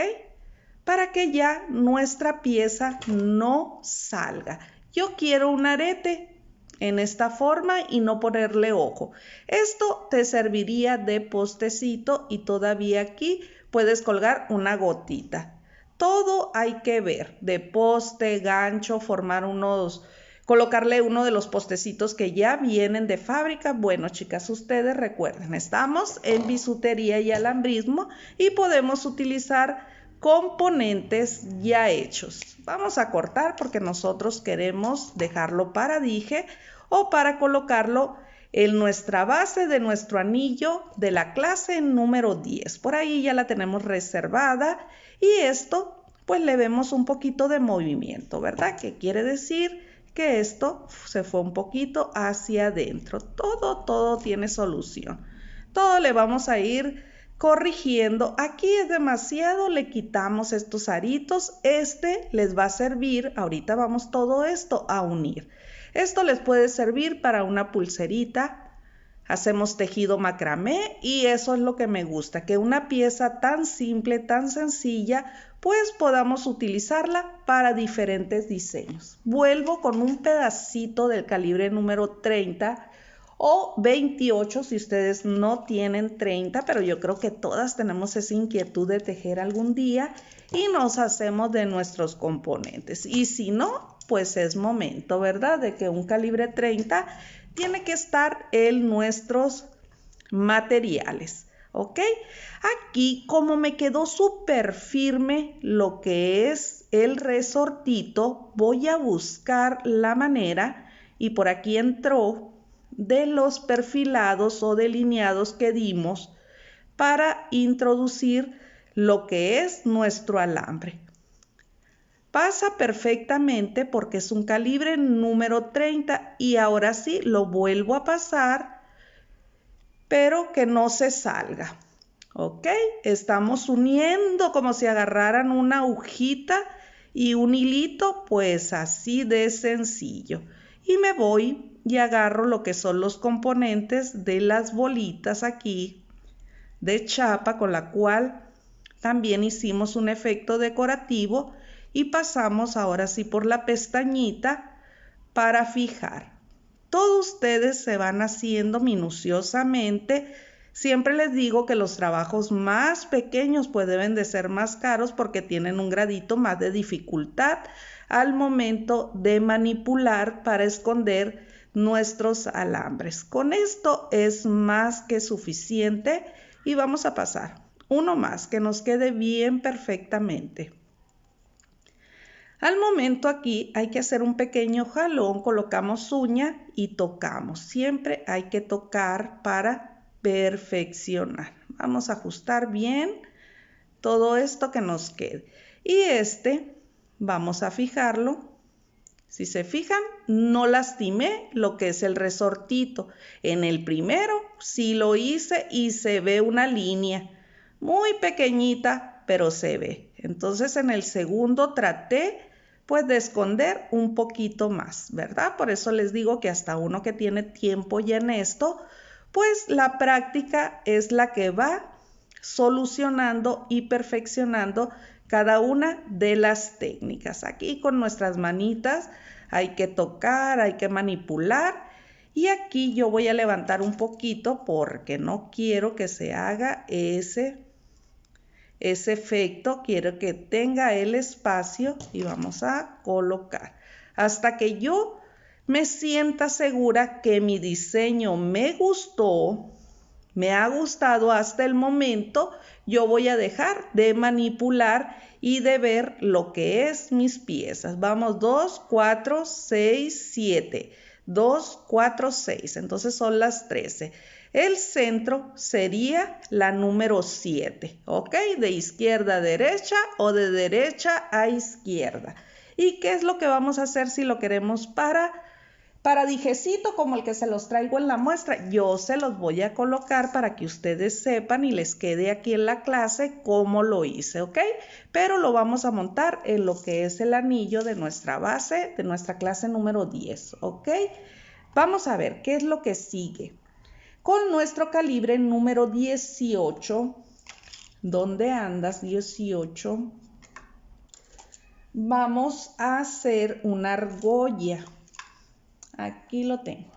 Para que ya nuestra pieza no salga. Yo quiero un arete en esta forma y no ponerle ojo. Esto te serviría de postecito y todavía aquí puedes colgar una gotita. Todo hay que ver, de poste, gancho, colocarle uno de los postecitos que ya vienen de fábrica. Bueno, chicas, ustedes recuerden, estamos en bisutería y alambrismo y podemos utilizar componentes ya hechos. Vamos a cortar porque nosotros queremos dejarlo para dije o para colocarlo en nuestra base de nuestro anillo de la clase número 10. Por ahí ya la tenemos reservada y esto pues le vemos un poquito de movimiento, ¿verdad? Que quiere decir que esto se fue un poquito hacia adentro. Todo tiene solución. Todo le vamos a ir corrigiendo. Aquí es demasiado, le quitamos estos aritos. Este les va a servir, ahorita vamos todo esto a unir. Esto les puede servir para una pulserita. Hacemos tejido macramé y eso es lo que me gusta, que una pieza tan simple, tan sencilla, pues podamos utilizarla para diferentes diseños. Vuelvo con un pedacito del calibre número 30 o 28 si ustedes no tienen 30, pero yo creo que todas tenemos esa inquietud de tejer algún día y nos hacemos de nuestros componentes. Y si no, pues es momento, ¿verdad? De que un calibre 30 tiene que estar en nuestros materiales, ¿ok? Aquí, como me quedó súper firme lo que es el resortito, voy a buscar la manera, y por aquí entró, de los perfilados o delineados que dimos para introducir lo que es nuestro alambre. Pasa perfectamente porque es un calibre número 30 y ahora sí lo vuelvo a pasar, pero que no se salga. ¿Ok? Estamos uniendo como si agarraran una agujita y un hilito, pues así de sencillo. Y me voy y agarro lo que son los componentes de las bolitas aquí de chapa con la cual también hicimos un efecto decorativo. Y pasamos ahora sí por la pestañita para fijar. Todos ustedes se van haciendo minuciosamente. Siempre les digo que los trabajos más pequeños pues deben de ser más caros porque tienen un gradito más de dificultad al momento de manipular para esconder nuestros alambres. Con esto es más que suficiente y vamos a pasar uno más que nos quede bien perfectamente. Al momento aquí hay que hacer un pequeño jalón, colocamos uña y tocamos. Siempre hay que tocar para perfeccionar. Vamos a ajustar bien todo esto que nos quede. Y vamos a fijarlo. Si se fijan, no lastimé lo que es el resortito. En el primero sí lo hice y se ve una línea muy pequeñita, pero se ve. Entonces en el segundo traté pues de esconder un poquito más, ¿verdad? Por eso les digo que hasta uno que tiene tiempo ya en esto, pues la práctica es la que va solucionando y perfeccionando cada una de las técnicas. Aquí con nuestras manitas hay que tocar, hay que manipular. Y aquí yo voy a levantar un poquito porque no quiero que se haga ese efecto, quiero que tenga el espacio y vamos a colocar hasta que yo me sienta segura que mi diseño me gustó, me ha gustado hasta el momento. Yo voy a dejar de manipular y de ver lo que es mis piezas. Vamos 2, 4, 6, 7, 2, 4, 6, entonces son las 13. El centro sería la número 7, ¿ok? De izquierda a derecha o de derecha a izquierda. ¿Y qué es lo que vamos a hacer si lo queremos para dijecito como el que se los traigo en la muestra? Yo se los voy a colocar para que ustedes sepan y les quede aquí en la clase cómo lo hice, ¿ok? Pero lo vamos a montar en lo que es el anillo de nuestra base, de nuestra clase número 10, ¿ok? Vamos a ver qué es lo que sigue. Con nuestro calibre número 18, ¿dónde andas 18? Vamos a hacer una argolla. Aquí lo tengo,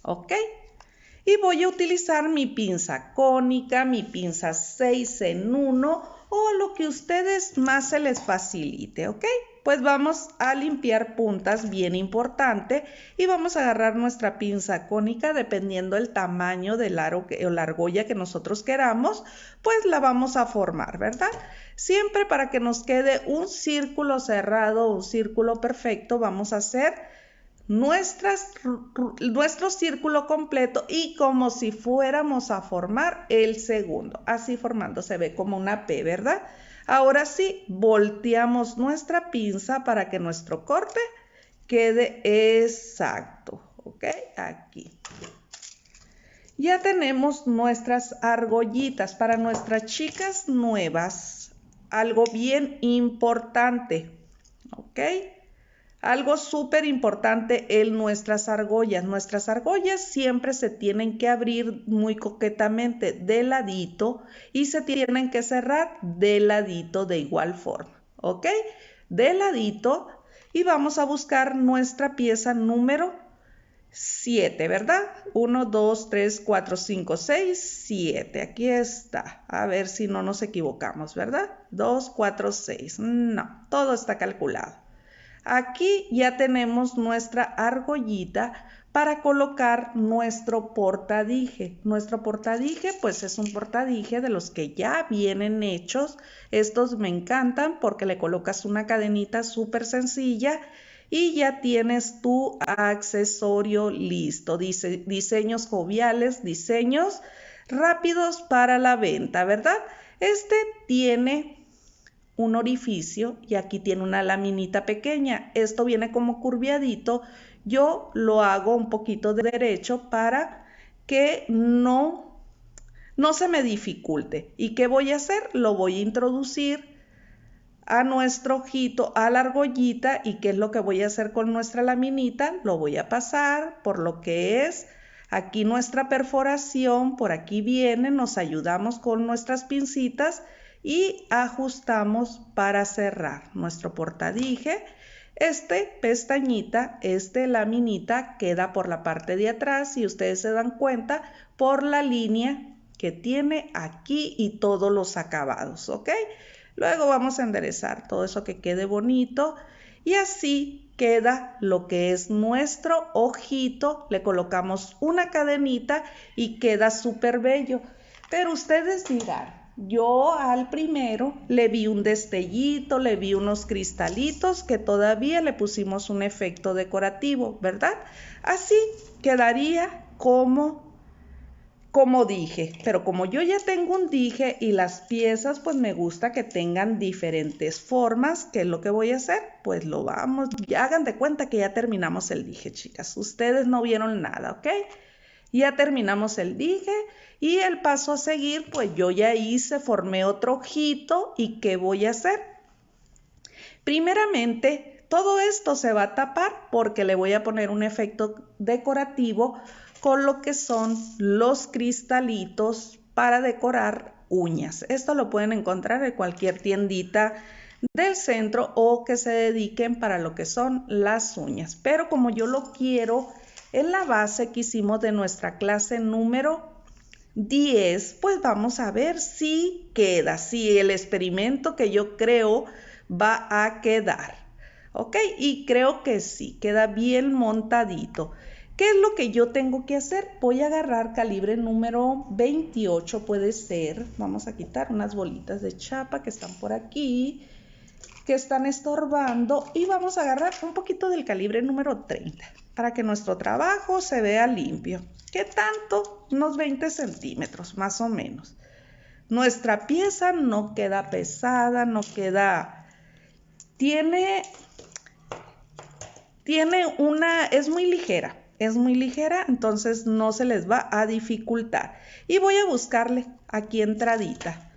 ¿ok? Y voy a utilizar mi pinza cónica, mi pinza 6 en 1 o lo que a ustedes más se les facilite, ¿ok? Pues vamos a limpiar puntas, bien importante, y vamos a agarrar nuestra pinza cónica, dependiendo del tamaño del aro o la argolla que nosotros queramos, pues la vamos a formar, ¿verdad? Siempre para que nos quede un círculo cerrado, un círculo perfecto, vamos a hacer nuestro círculo completo y como si fuéramos a formar el segundo. Así formando, se ve como una P, ¿verdad? Ahora sí, volteamos nuestra pinza para que nuestro corte quede exacto, ¿ok? Aquí. Ya tenemos nuestras argollitas para nuestras chicas nuevas. Algo bien importante, ¿ok? Algo súper importante en nuestras argollas. Nuestras argollas siempre se tienen que abrir muy coquetamente de ladito y se tienen que cerrar de ladito de igual forma, ¿ok? De ladito, y vamos a buscar nuestra pieza número 7, ¿verdad? 1, 2, 3, 4, 5, 6, 7. Aquí está. A ver si no nos equivocamos, ¿verdad? 2, 4, 6. No, todo está calculado. Aquí ya tenemos nuestra argollita para colocar nuestro portadije. Nuestro portadije pues es un portadije de los que ya vienen hechos. Estos me encantan porque le colocas una cadenita súper sencilla y ya tienes tu accesorio listo. Dice diseños joviales, diseños rápidos para la venta, ¿verdad? Este tiene un orificio y aquí tiene una laminita pequeña. Esto viene como curviadito. Yo lo hago un poquito de derecho para que no se me dificulte. ¿Y qué voy a hacer? Lo voy a introducir a nuestro ojito, a la argollita. ¿Y qué es lo que voy a hacer con nuestra laminita? Lo voy a pasar por lo que es aquí nuestra perforación. Por aquí viene, nos ayudamos con nuestras pincitas y ajustamos para cerrar nuestro portadije. Pestañita, laminita queda por la parte de atrás, si ustedes se dan cuenta, por la línea que tiene aquí y todos los acabados, ¿ok? Luego vamos a enderezar todo eso que quede bonito y así queda lo que es nuestro ojito. Le colocamos una cadenita y queda súper bello. Pero ustedes dirán, yo al primero le vi un destellito, le vi unos cristalitos que todavía le pusimos un efecto decorativo, ¿verdad? Así quedaría como dije, pero como yo ya tengo un dije y las piezas pues me gusta que tengan diferentes formas, ¿qué es lo que voy a hacer? Pues lo vamos, ya hagan de cuenta que ya terminamos el dije, chicas, ustedes no vieron nada, ¿ok? Ya terminamos el dije y el paso a seguir, pues yo ya formé otro ojito y ¿qué voy a hacer? Primeramente, todo esto se va a tapar porque le voy a poner un efecto decorativo con lo que son los cristalitos para decorar uñas. Esto lo pueden encontrar en cualquier tiendita del centro o que se dediquen para lo que son las uñas. Pero como yo lo quiero en la base que hicimos de nuestra clase número 10, pues vamos a ver si queda, si el experimento que yo creo va a quedar. ¿Ok? Y creo que sí, queda bien montadito. ¿Qué es lo que yo tengo que hacer? Voy a agarrar calibre número 28, puede ser. Vamos a quitar unas bolitas de chapa que están por aquí, que están estorbando, y vamos a agarrar un poquito del calibre número 30 para que nuestro trabajo se vea limpio. ¿Qué tanto? Unos 20 centímetros más o menos. Nuestra pieza no queda pesada, no queda... es muy ligera, entonces no se les va a dificultar. Y voy a buscarle aquí entradita.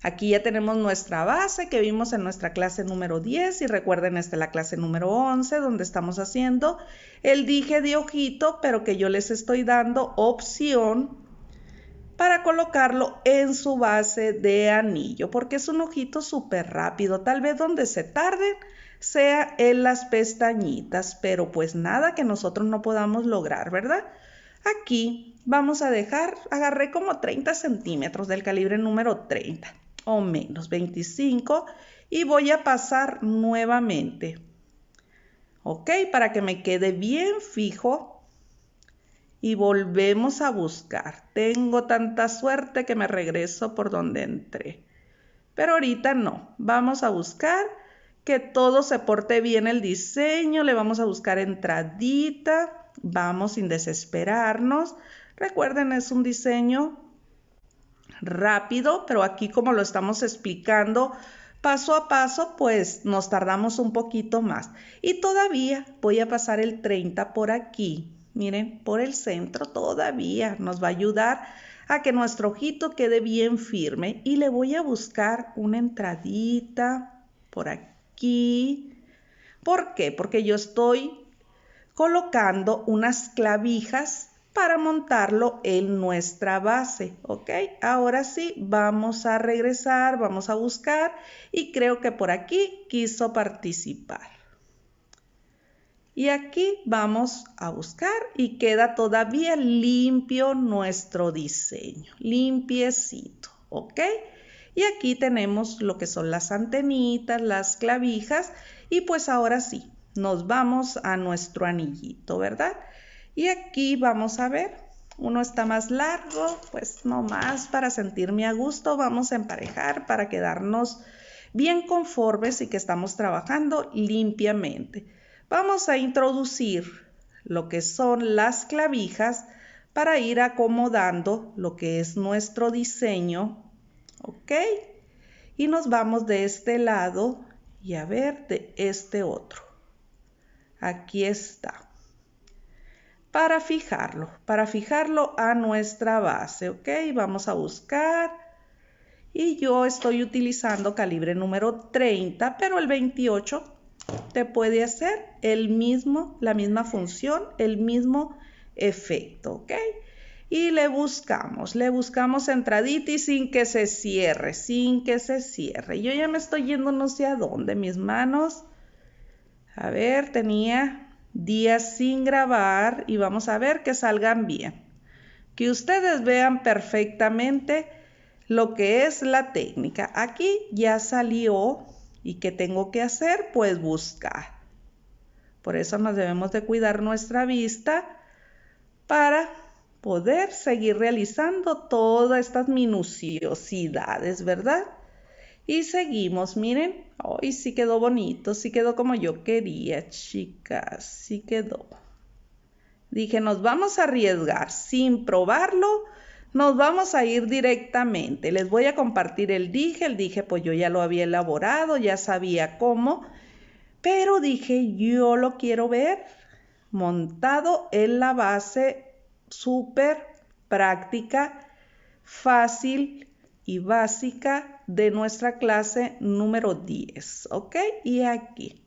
Aquí ya tenemos nuestra base que vimos en nuestra clase número 10 y recuerden, esta es la clase número 11 donde estamos haciendo el dije de ojito, pero que yo les estoy dando opción para colocarlo en su base de anillo, porque es un ojito súper rápido. Tal vez donde se tarden sea en las pestañitas, pero pues nada que nosotros no podamos lograr, ¿verdad? Aquí vamos a dejar, agarré como 30 centímetros del calibre número 30 o menos, 25, y voy a pasar nuevamente, ¿ok? Para que me quede bien fijo y volvemos a buscar. Tengo tanta suerte que me regreso por donde entré, pero ahorita no. Vamos a buscar que todo se porte bien el diseño. Le vamos a buscar entradita. Vamos sin desesperarnos. Recuerden, es un diseño rápido, pero aquí como lo estamos explicando paso a paso, pues nos tardamos un poquito más. Y todavía voy a pasar el 30 por aquí. Miren, por el centro todavía nos va a ayudar a que nuestro ojito quede bien firme. Y le voy a buscar una entradita por aquí. ¿Por qué? Porque yo estoy colocando unas clavijas para montarlo en nuestra base, ¿ok? Ahora sí, vamos a regresar, vamos a buscar y creo que por aquí quiso participar. Y aquí vamos a buscar y queda todavía limpio nuestro diseño, limpiecito, ¿ok? Y aquí tenemos lo que son las antenitas, las clavijas y pues ahora sí, nos vamos a nuestro anillito, ¿verdad? Y aquí vamos a ver, uno está más largo, pues no más para sentirme a gusto, vamos a emparejar para quedarnos bien conformes y que estamos trabajando limpiamente. Vamos a introducir lo que son las clavijas para ir acomodando lo que es nuestro diseño, ¿ok? Y nos vamos de este lado y a ver de este otro. Aquí está. Para fijarlo a nuestra base, ¿ok? Vamos a buscar y yo estoy utilizando calibre número 30, pero el 28 te puede hacer la misma función, el mismo efecto, ¿ok? Y le buscamos entradita y sin que se cierre, Yo ya me estoy yendo no sé a dónde, mis manos. A ver, tenía días sin grabar y vamos a ver que salgan bien. Que ustedes vean perfectamente lo que es la técnica. Aquí ya salió y ¿qué tengo que hacer? Pues buscar. Por eso nos debemos de cuidar nuestra vista para poder seguir realizando todas estas minuciosidades, ¿verdad? Y seguimos, miren, hoy sí quedó bonito, sí quedó como yo quería, chicas, sí quedó. Dije, nos vamos a arriesgar, sin probarlo, nos vamos a ir directamente. Les voy a compartir el dije pues yo ya lo había elaborado, ya sabía cómo, pero dije, yo lo quiero ver montado en la base súper práctica, fácil y básica de nuestra clase número 10, ¿ok? Y aquí.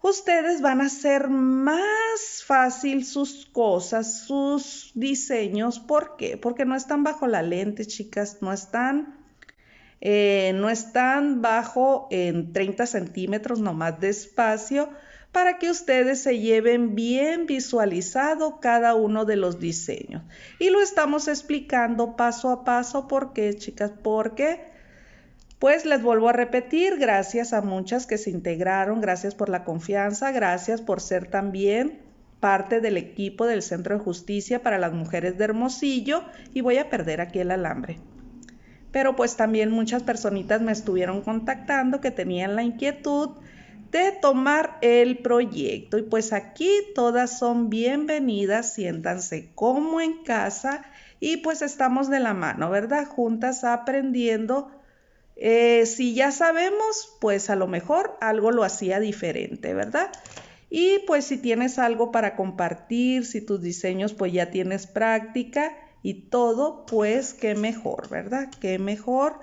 Ustedes van a hacer más fácil sus cosas, sus diseños. ¿Por qué? Porque no están bajo la lente, chicas, no están bajo en 30 centímetros nomás de espacio para que ustedes se lleven bien visualizado cada uno de los diseños. Y lo estamos explicando paso a paso. ¿Por qué, chicas? Porque pues les vuelvo a repetir, gracias a muchas que se integraron, gracias por la confianza, gracias por ser también parte del equipo del Centro de Justicia para las Mujeres de Hermosillo. Y voy a perder aquí el alambre. Pero pues también muchas personitas me estuvieron contactando que tenían la inquietud de tomar el proyecto. Y pues aquí todas son bienvenidas, siéntanse como en casa y pues estamos de la mano, ¿verdad? Juntas aprendiendo. Si ya sabemos, pues a lo mejor algo lo hacía diferente, ¿verdad? Y pues si tienes algo para compartir, si tus diseños pues ya tienes práctica y todo, pues qué mejor, ¿verdad? Qué mejor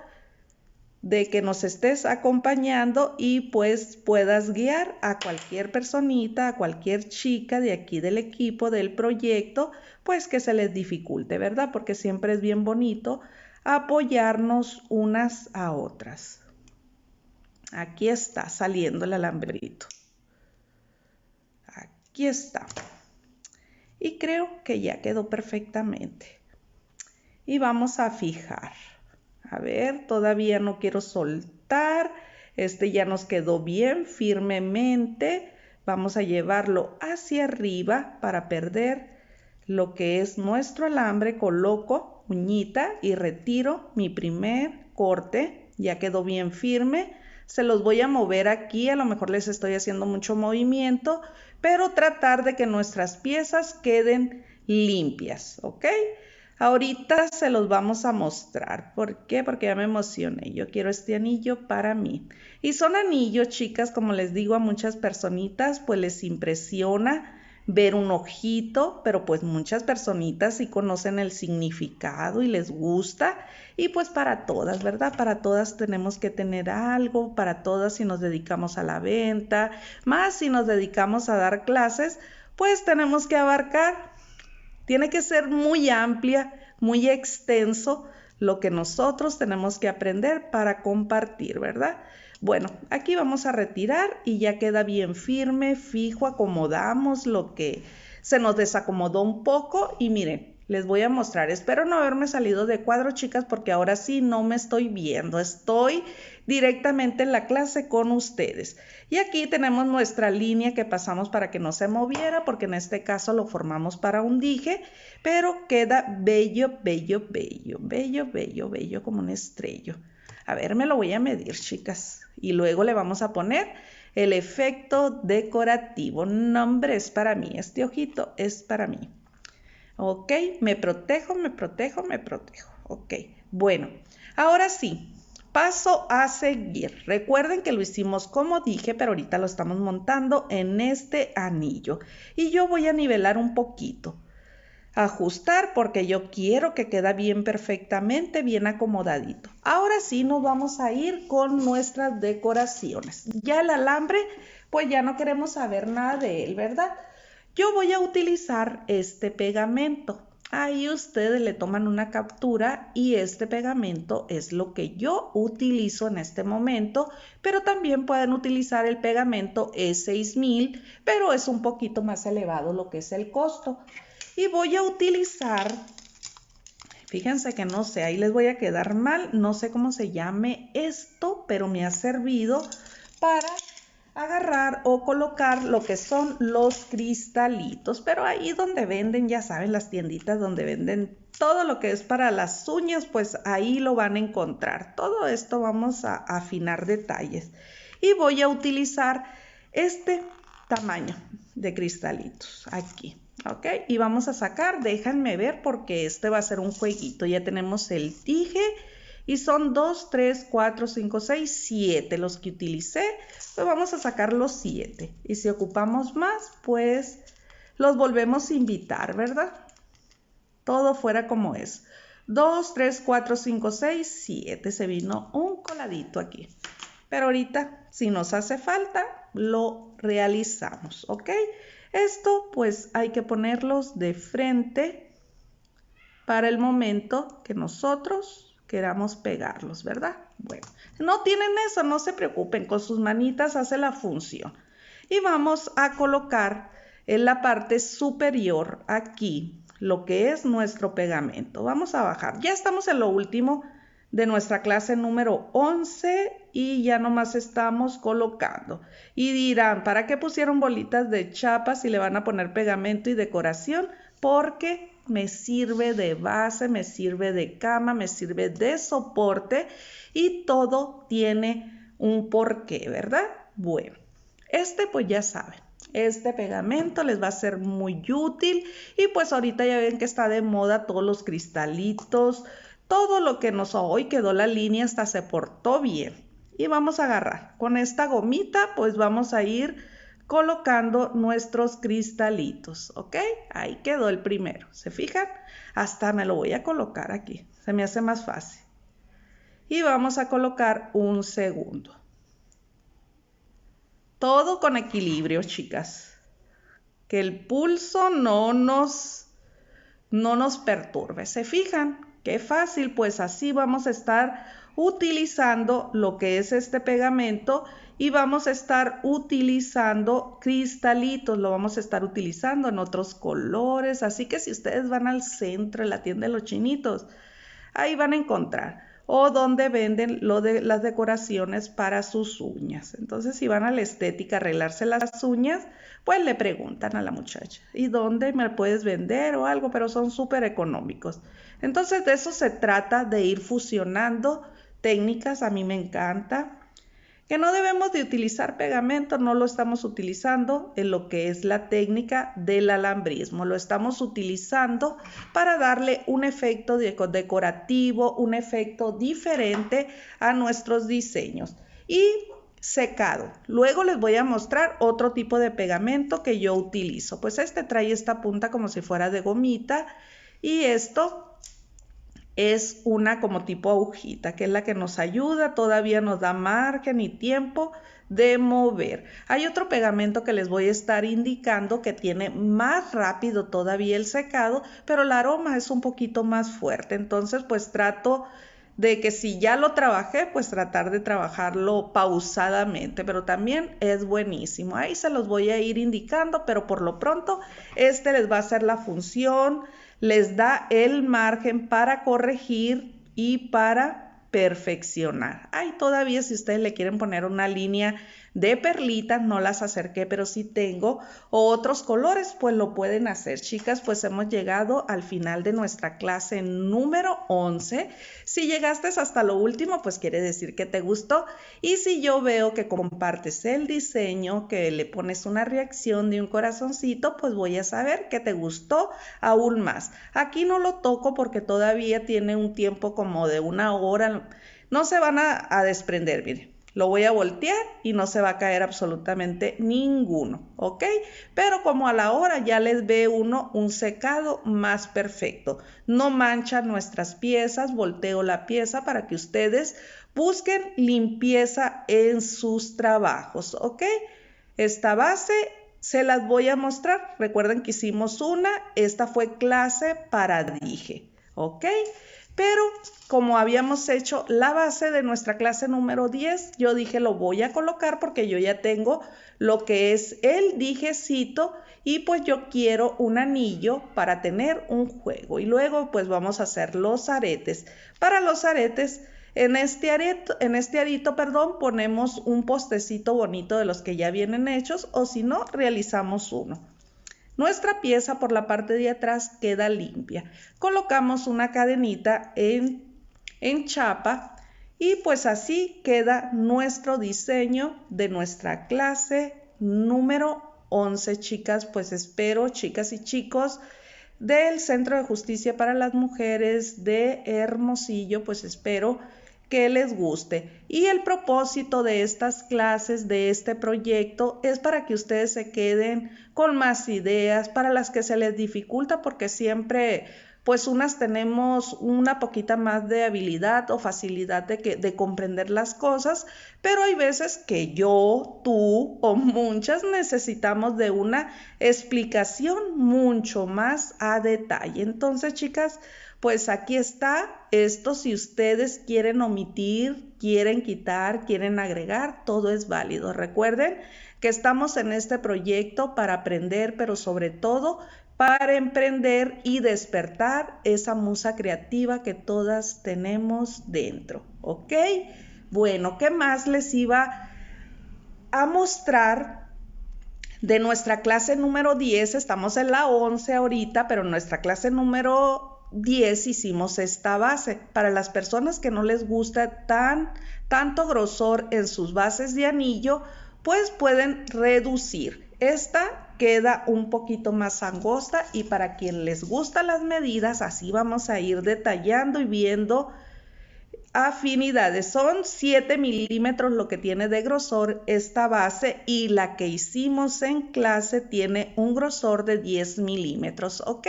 de que nos estés acompañando y pues puedas guiar a cualquier personita, a cualquier chica de aquí del equipo del proyecto, pues que se les dificulte, ¿verdad? Porque siempre es bien bonito apoyarnos unas a otras. Aquí está saliendo el alambrito. Aquí está. Y creo que ya quedó perfectamente. Y vamos a fijar. A ver, todavía no quiero soltar. Este ya nos quedó bien firmemente. Vamos a llevarlo hacia arriba para perder lo que es nuestro alambre. Coloco uñita y retiro mi primer corte. Ya quedó bien firme. Se los voy a mover aquí, a lo mejor les estoy haciendo mucho movimiento, pero tratar de que nuestras piezas queden limpias, ¿ok? Ahorita se los vamos a mostrar. ¿Por qué? Porque ya me emocioné. Yo quiero este anillo para mí. Y son anillos, chicas, como les digo a muchas personitas, pues les impresiona ver un ojito, pero pues muchas personitas sí conocen el significado y les gusta. Y pues para todas, ¿verdad? Para todas tenemos que tener algo, para todas si nos dedicamos a la venta, más si nos dedicamos a dar clases, pues tenemos que abarcar. Tiene que ser muy amplia, muy extenso lo que nosotros tenemos que aprender para compartir, ¿verdad? Bueno, aquí vamos a retirar y ya queda bien firme, fijo, acomodamos lo que se nos desacomodó un poco y miren, les voy a mostrar. Espero no haberme salido de cuadro, chicas, porque ahora sí no me estoy viendo. Estoy directamente en la clase con ustedes. Y aquí tenemos nuestra línea que pasamos para que no se moviera, porque en este caso lo formamos para un dije, pero queda bello, bello, bello, bello, bello, bello, como un estrello. A ver, me lo voy a medir, chicas. Y luego le vamos a poner el efecto decorativo. Nombre es para mí. Este ojito es para mí. Ok, me protejo, me protejo, me protejo. Ok, bueno, ahora sí, paso a seguir. Recuerden que lo hicimos como dije, pero ahorita lo estamos montando en este anillo. Y yo voy a nivelar un poquito. Ajustar porque yo quiero que quede bien perfectamente, bien acomodadito. Ahora sí nos vamos a ir con nuestras decoraciones. Ya el alambre, pues ya no queremos saber nada de él, ¿verdad? Yo voy a utilizar este pegamento. Ahí ustedes le toman una captura y este pegamento es lo que yo utilizo en este momento, pero también pueden utilizar el pegamento E6000, pero es un poquito más elevado lo que es el costo. Y voy a utilizar, fíjense que no sé, ahí les voy a quedar mal, no sé cómo se llame esto, pero me ha servido para agarrar o colocar lo que son los cristalitos, pero ahí donde venden, ya saben, las tienditas donde venden todo lo que es para las uñas, pues ahí lo van a encontrar. Todo esto vamos a afinar detalles y voy a utilizar este tamaño de cristalitos aquí. Ok, y vamos a sacar, déjenme ver porque este va a ser un jueguito. Ya tenemos el dije y son 2, 3, 4, 5, 6, 7 los que utilicé. Pues vamos a sacar los 7 y si ocupamos más, pues los volvemos a invitar, ¿verdad? Todo fuera como es. 2, 3, 4, 5, 6, 7. Se vino un coladito aquí. Pero ahorita, si nos hace falta, lo realizamos, ¿ok? Esto pues hay que ponerlos de frente para el momento que nosotros queramos pegarlos, ¿verdad? Bueno, no tienen eso, no se preocupen, con sus manitas hace la función. Y vamos a colocar en la parte superior aquí lo que es nuestro pegamento. Vamos a bajar, ya estamos en lo último de nuestra clase número 11 y ya nomás estamos colocando. Y dirán, ¿para qué pusieron bolitas de chapa si le van a poner pegamento y decoración? Porque me sirve de base, me sirve de cama, me sirve de soporte y todo tiene un porqué, ¿verdad? Bueno, pues ya saben. Este pegamento les va a ser muy útil y pues ahorita ya ven que está de moda todos los cristalitos, todo lo que nos hoy quedó la línea hasta se portó bien. Y vamos a agarrar con esta gomita, pues vamos a ir colocando nuestros cristalitos, ¿ok? Ahí quedó el primero, ¿se fijan? Hasta me lo voy a colocar aquí, se me hace más fácil. Y vamos a colocar un segundo. Todo con equilibrio, chicas. Que el pulso no nos perturbe, ¿se fijan? Qué fácil, pues así vamos a estar utilizando lo que es este pegamento y vamos a estar utilizando cristalitos, lo vamos a estar utilizando en otros colores, así que si ustedes van al centro de la tienda de los chinitos, ahí van a encontrar, o donde venden las decoraciones para sus uñas. Entonces si van a la estética a arreglarse las uñas, pues le preguntan a la muchacha, ¿y dónde me puedes vender o algo? Pero son súper económicos. Entonces de eso se trata, de ir fusionando técnicas, a mí me encanta. que no debemos de utilizar pegamento, no lo estamos utilizando en lo que es la técnica del alambrismo, lo estamos utilizando para darle un efecto decorativo, un efecto diferente a nuestros diseños. Y secado. Luego les voy a mostrar otro tipo de pegamento que yo utilizo. Pues este trae esta punta como si fuera de gomita y esto es una como tipo agujita, que es la que nos ayuda, todavía nos da margen y tiempo de mover. Hay otro pegamento que les voy a estar indicando que tiene más rápido todavía el secado, pero el aroma es un poquito más fuerte. Entonces, pues trato de que si ya lo trabajé, pues tratar de trabajarlo pausadamente, pero también es buenísimo. Ahí se los voy a ir indicando, pero por lo pronto este les va a hacer la función, les da el margen para corregir y para perfeccionar. Ahí todavía si ustedes le quieren poner una línea de perlitas, no las acerqué, pero sí tengo otros colores, pues lo pueden hacer. Chicas, pues hemos llegado al final de nuestra clase número 11. Si llegaste hasta lo último, pues quiere decir que te gustó. Y si yo veo que compartes el diseño, que le pones una reacción de un corazoncito, pues voy a saber que te gustó aún más. Aquí no lo toco porque todavía tiene un tiempo como de 1 hora. No se van a desprender, miren. Lo voy a voltear y no se va a caer absolutamente ninguno, ¿ok? Pero como a la hora ya les ve uno un secado más perfecto. No manchan nuestras piezas, volteo la pieza para que ustedes busquen limpieza en sus trabajos, ¿ok? Esta base se las voy a mostrar. Recuerden que hicimos una, esta fue clase para dije, ¿ok? Pero como habíamos hecho la base de nuestra clase número 10, yo dije lo voy a colocar porque yo ya tengo lo que es el dijecito y pues yo quiero un anillo para tener un juego. Y luego pues vamos a hacer los aretes. Para los aretes, en este arito, ponemos un postecito bonito de los que ya vienen hechos o si no, realizamos uno. Nuestra pieza por la parte de atrás queda limpia. Colocamos una cadenita en chapa y pues así queda nuestro diseño de nuestra clase número 11, chicas. Pues espero, chicas y chicos, del Centro de Justicia para las Mujeres de Hermosillo, pues espero que les guste. Y el propósito de estas clases, de este proyecto, es para que ustedes se queden con más ideas, para las que se les dificulta, porque siempre, pues unas tenemos una poquita más de habilidad o facilidad de comprender las cosas, pero hay veces que yo, tú o muchas necesitamos de una explicación mucho más a detalle. Entonces, chicas, pues aquí está esto. Si ustedes quieren omitir, quieren quitar, quieren agregar, todo es válido. Recuerden que estamos en este proyecto para aprender, pero sobre todo para emprender y despertar esa musa creativa que todas tenemos dentro, ¿ok? Bueno, ¿qué más les iba a mostrar? De nuestra clase número 10, estamos en la 11 ahorita, pero en nuestra clase número 10 hicimos esta base. Para las personas que no les gusta tanto grosor en sus bases de anillo, pues pueden reducir. Esta queda un poquito más angosta y para quien les gustan las medidas, así vamos a ir detallando y viendo afinidades. Son 7 milímetros lo que tiene de grosor esta base y la que hicimos en clase tiene un grosor de 10 milímetros, ¿ok?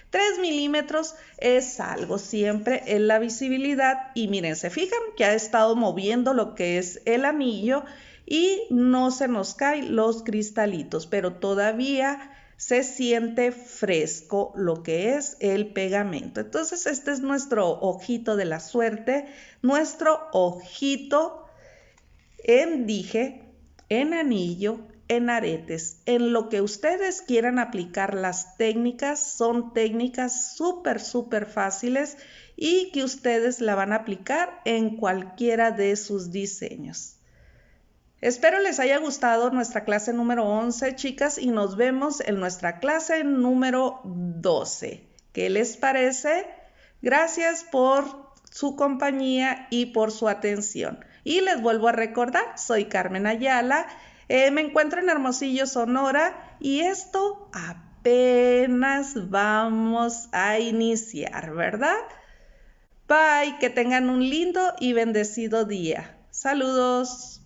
3 milímetros es algo siempre en la visibilidad y miren, se fijan que ha estado moviendo lo que es el anillo y no se nos caen los cristalitos, pero todavía se siente fresco lo que es el pegamento. Entonces este es nuestro ojito de la suerte, nuestro ojito en dije, en anillo, en aretes. En lo que ustedes quieran aplicar las técnicas, son técnicas súper fáciles y que ustedes la van a aplicar en cualquiera de sus diseños. Espero les haya gustado nuestra clase número 11, chicas, y nos vemos en nuestra clase número 12. ¿Qué les parece? Gracias por su compañía y por su atención. Y les vuelvo a recordar, soy Carmen Ayala, me encuentro en Hermosillo, Sonora, y esto apenas vamos a iniciar, ¿verdad? Bye, que tengan un lindo y bendecido día. Saludos.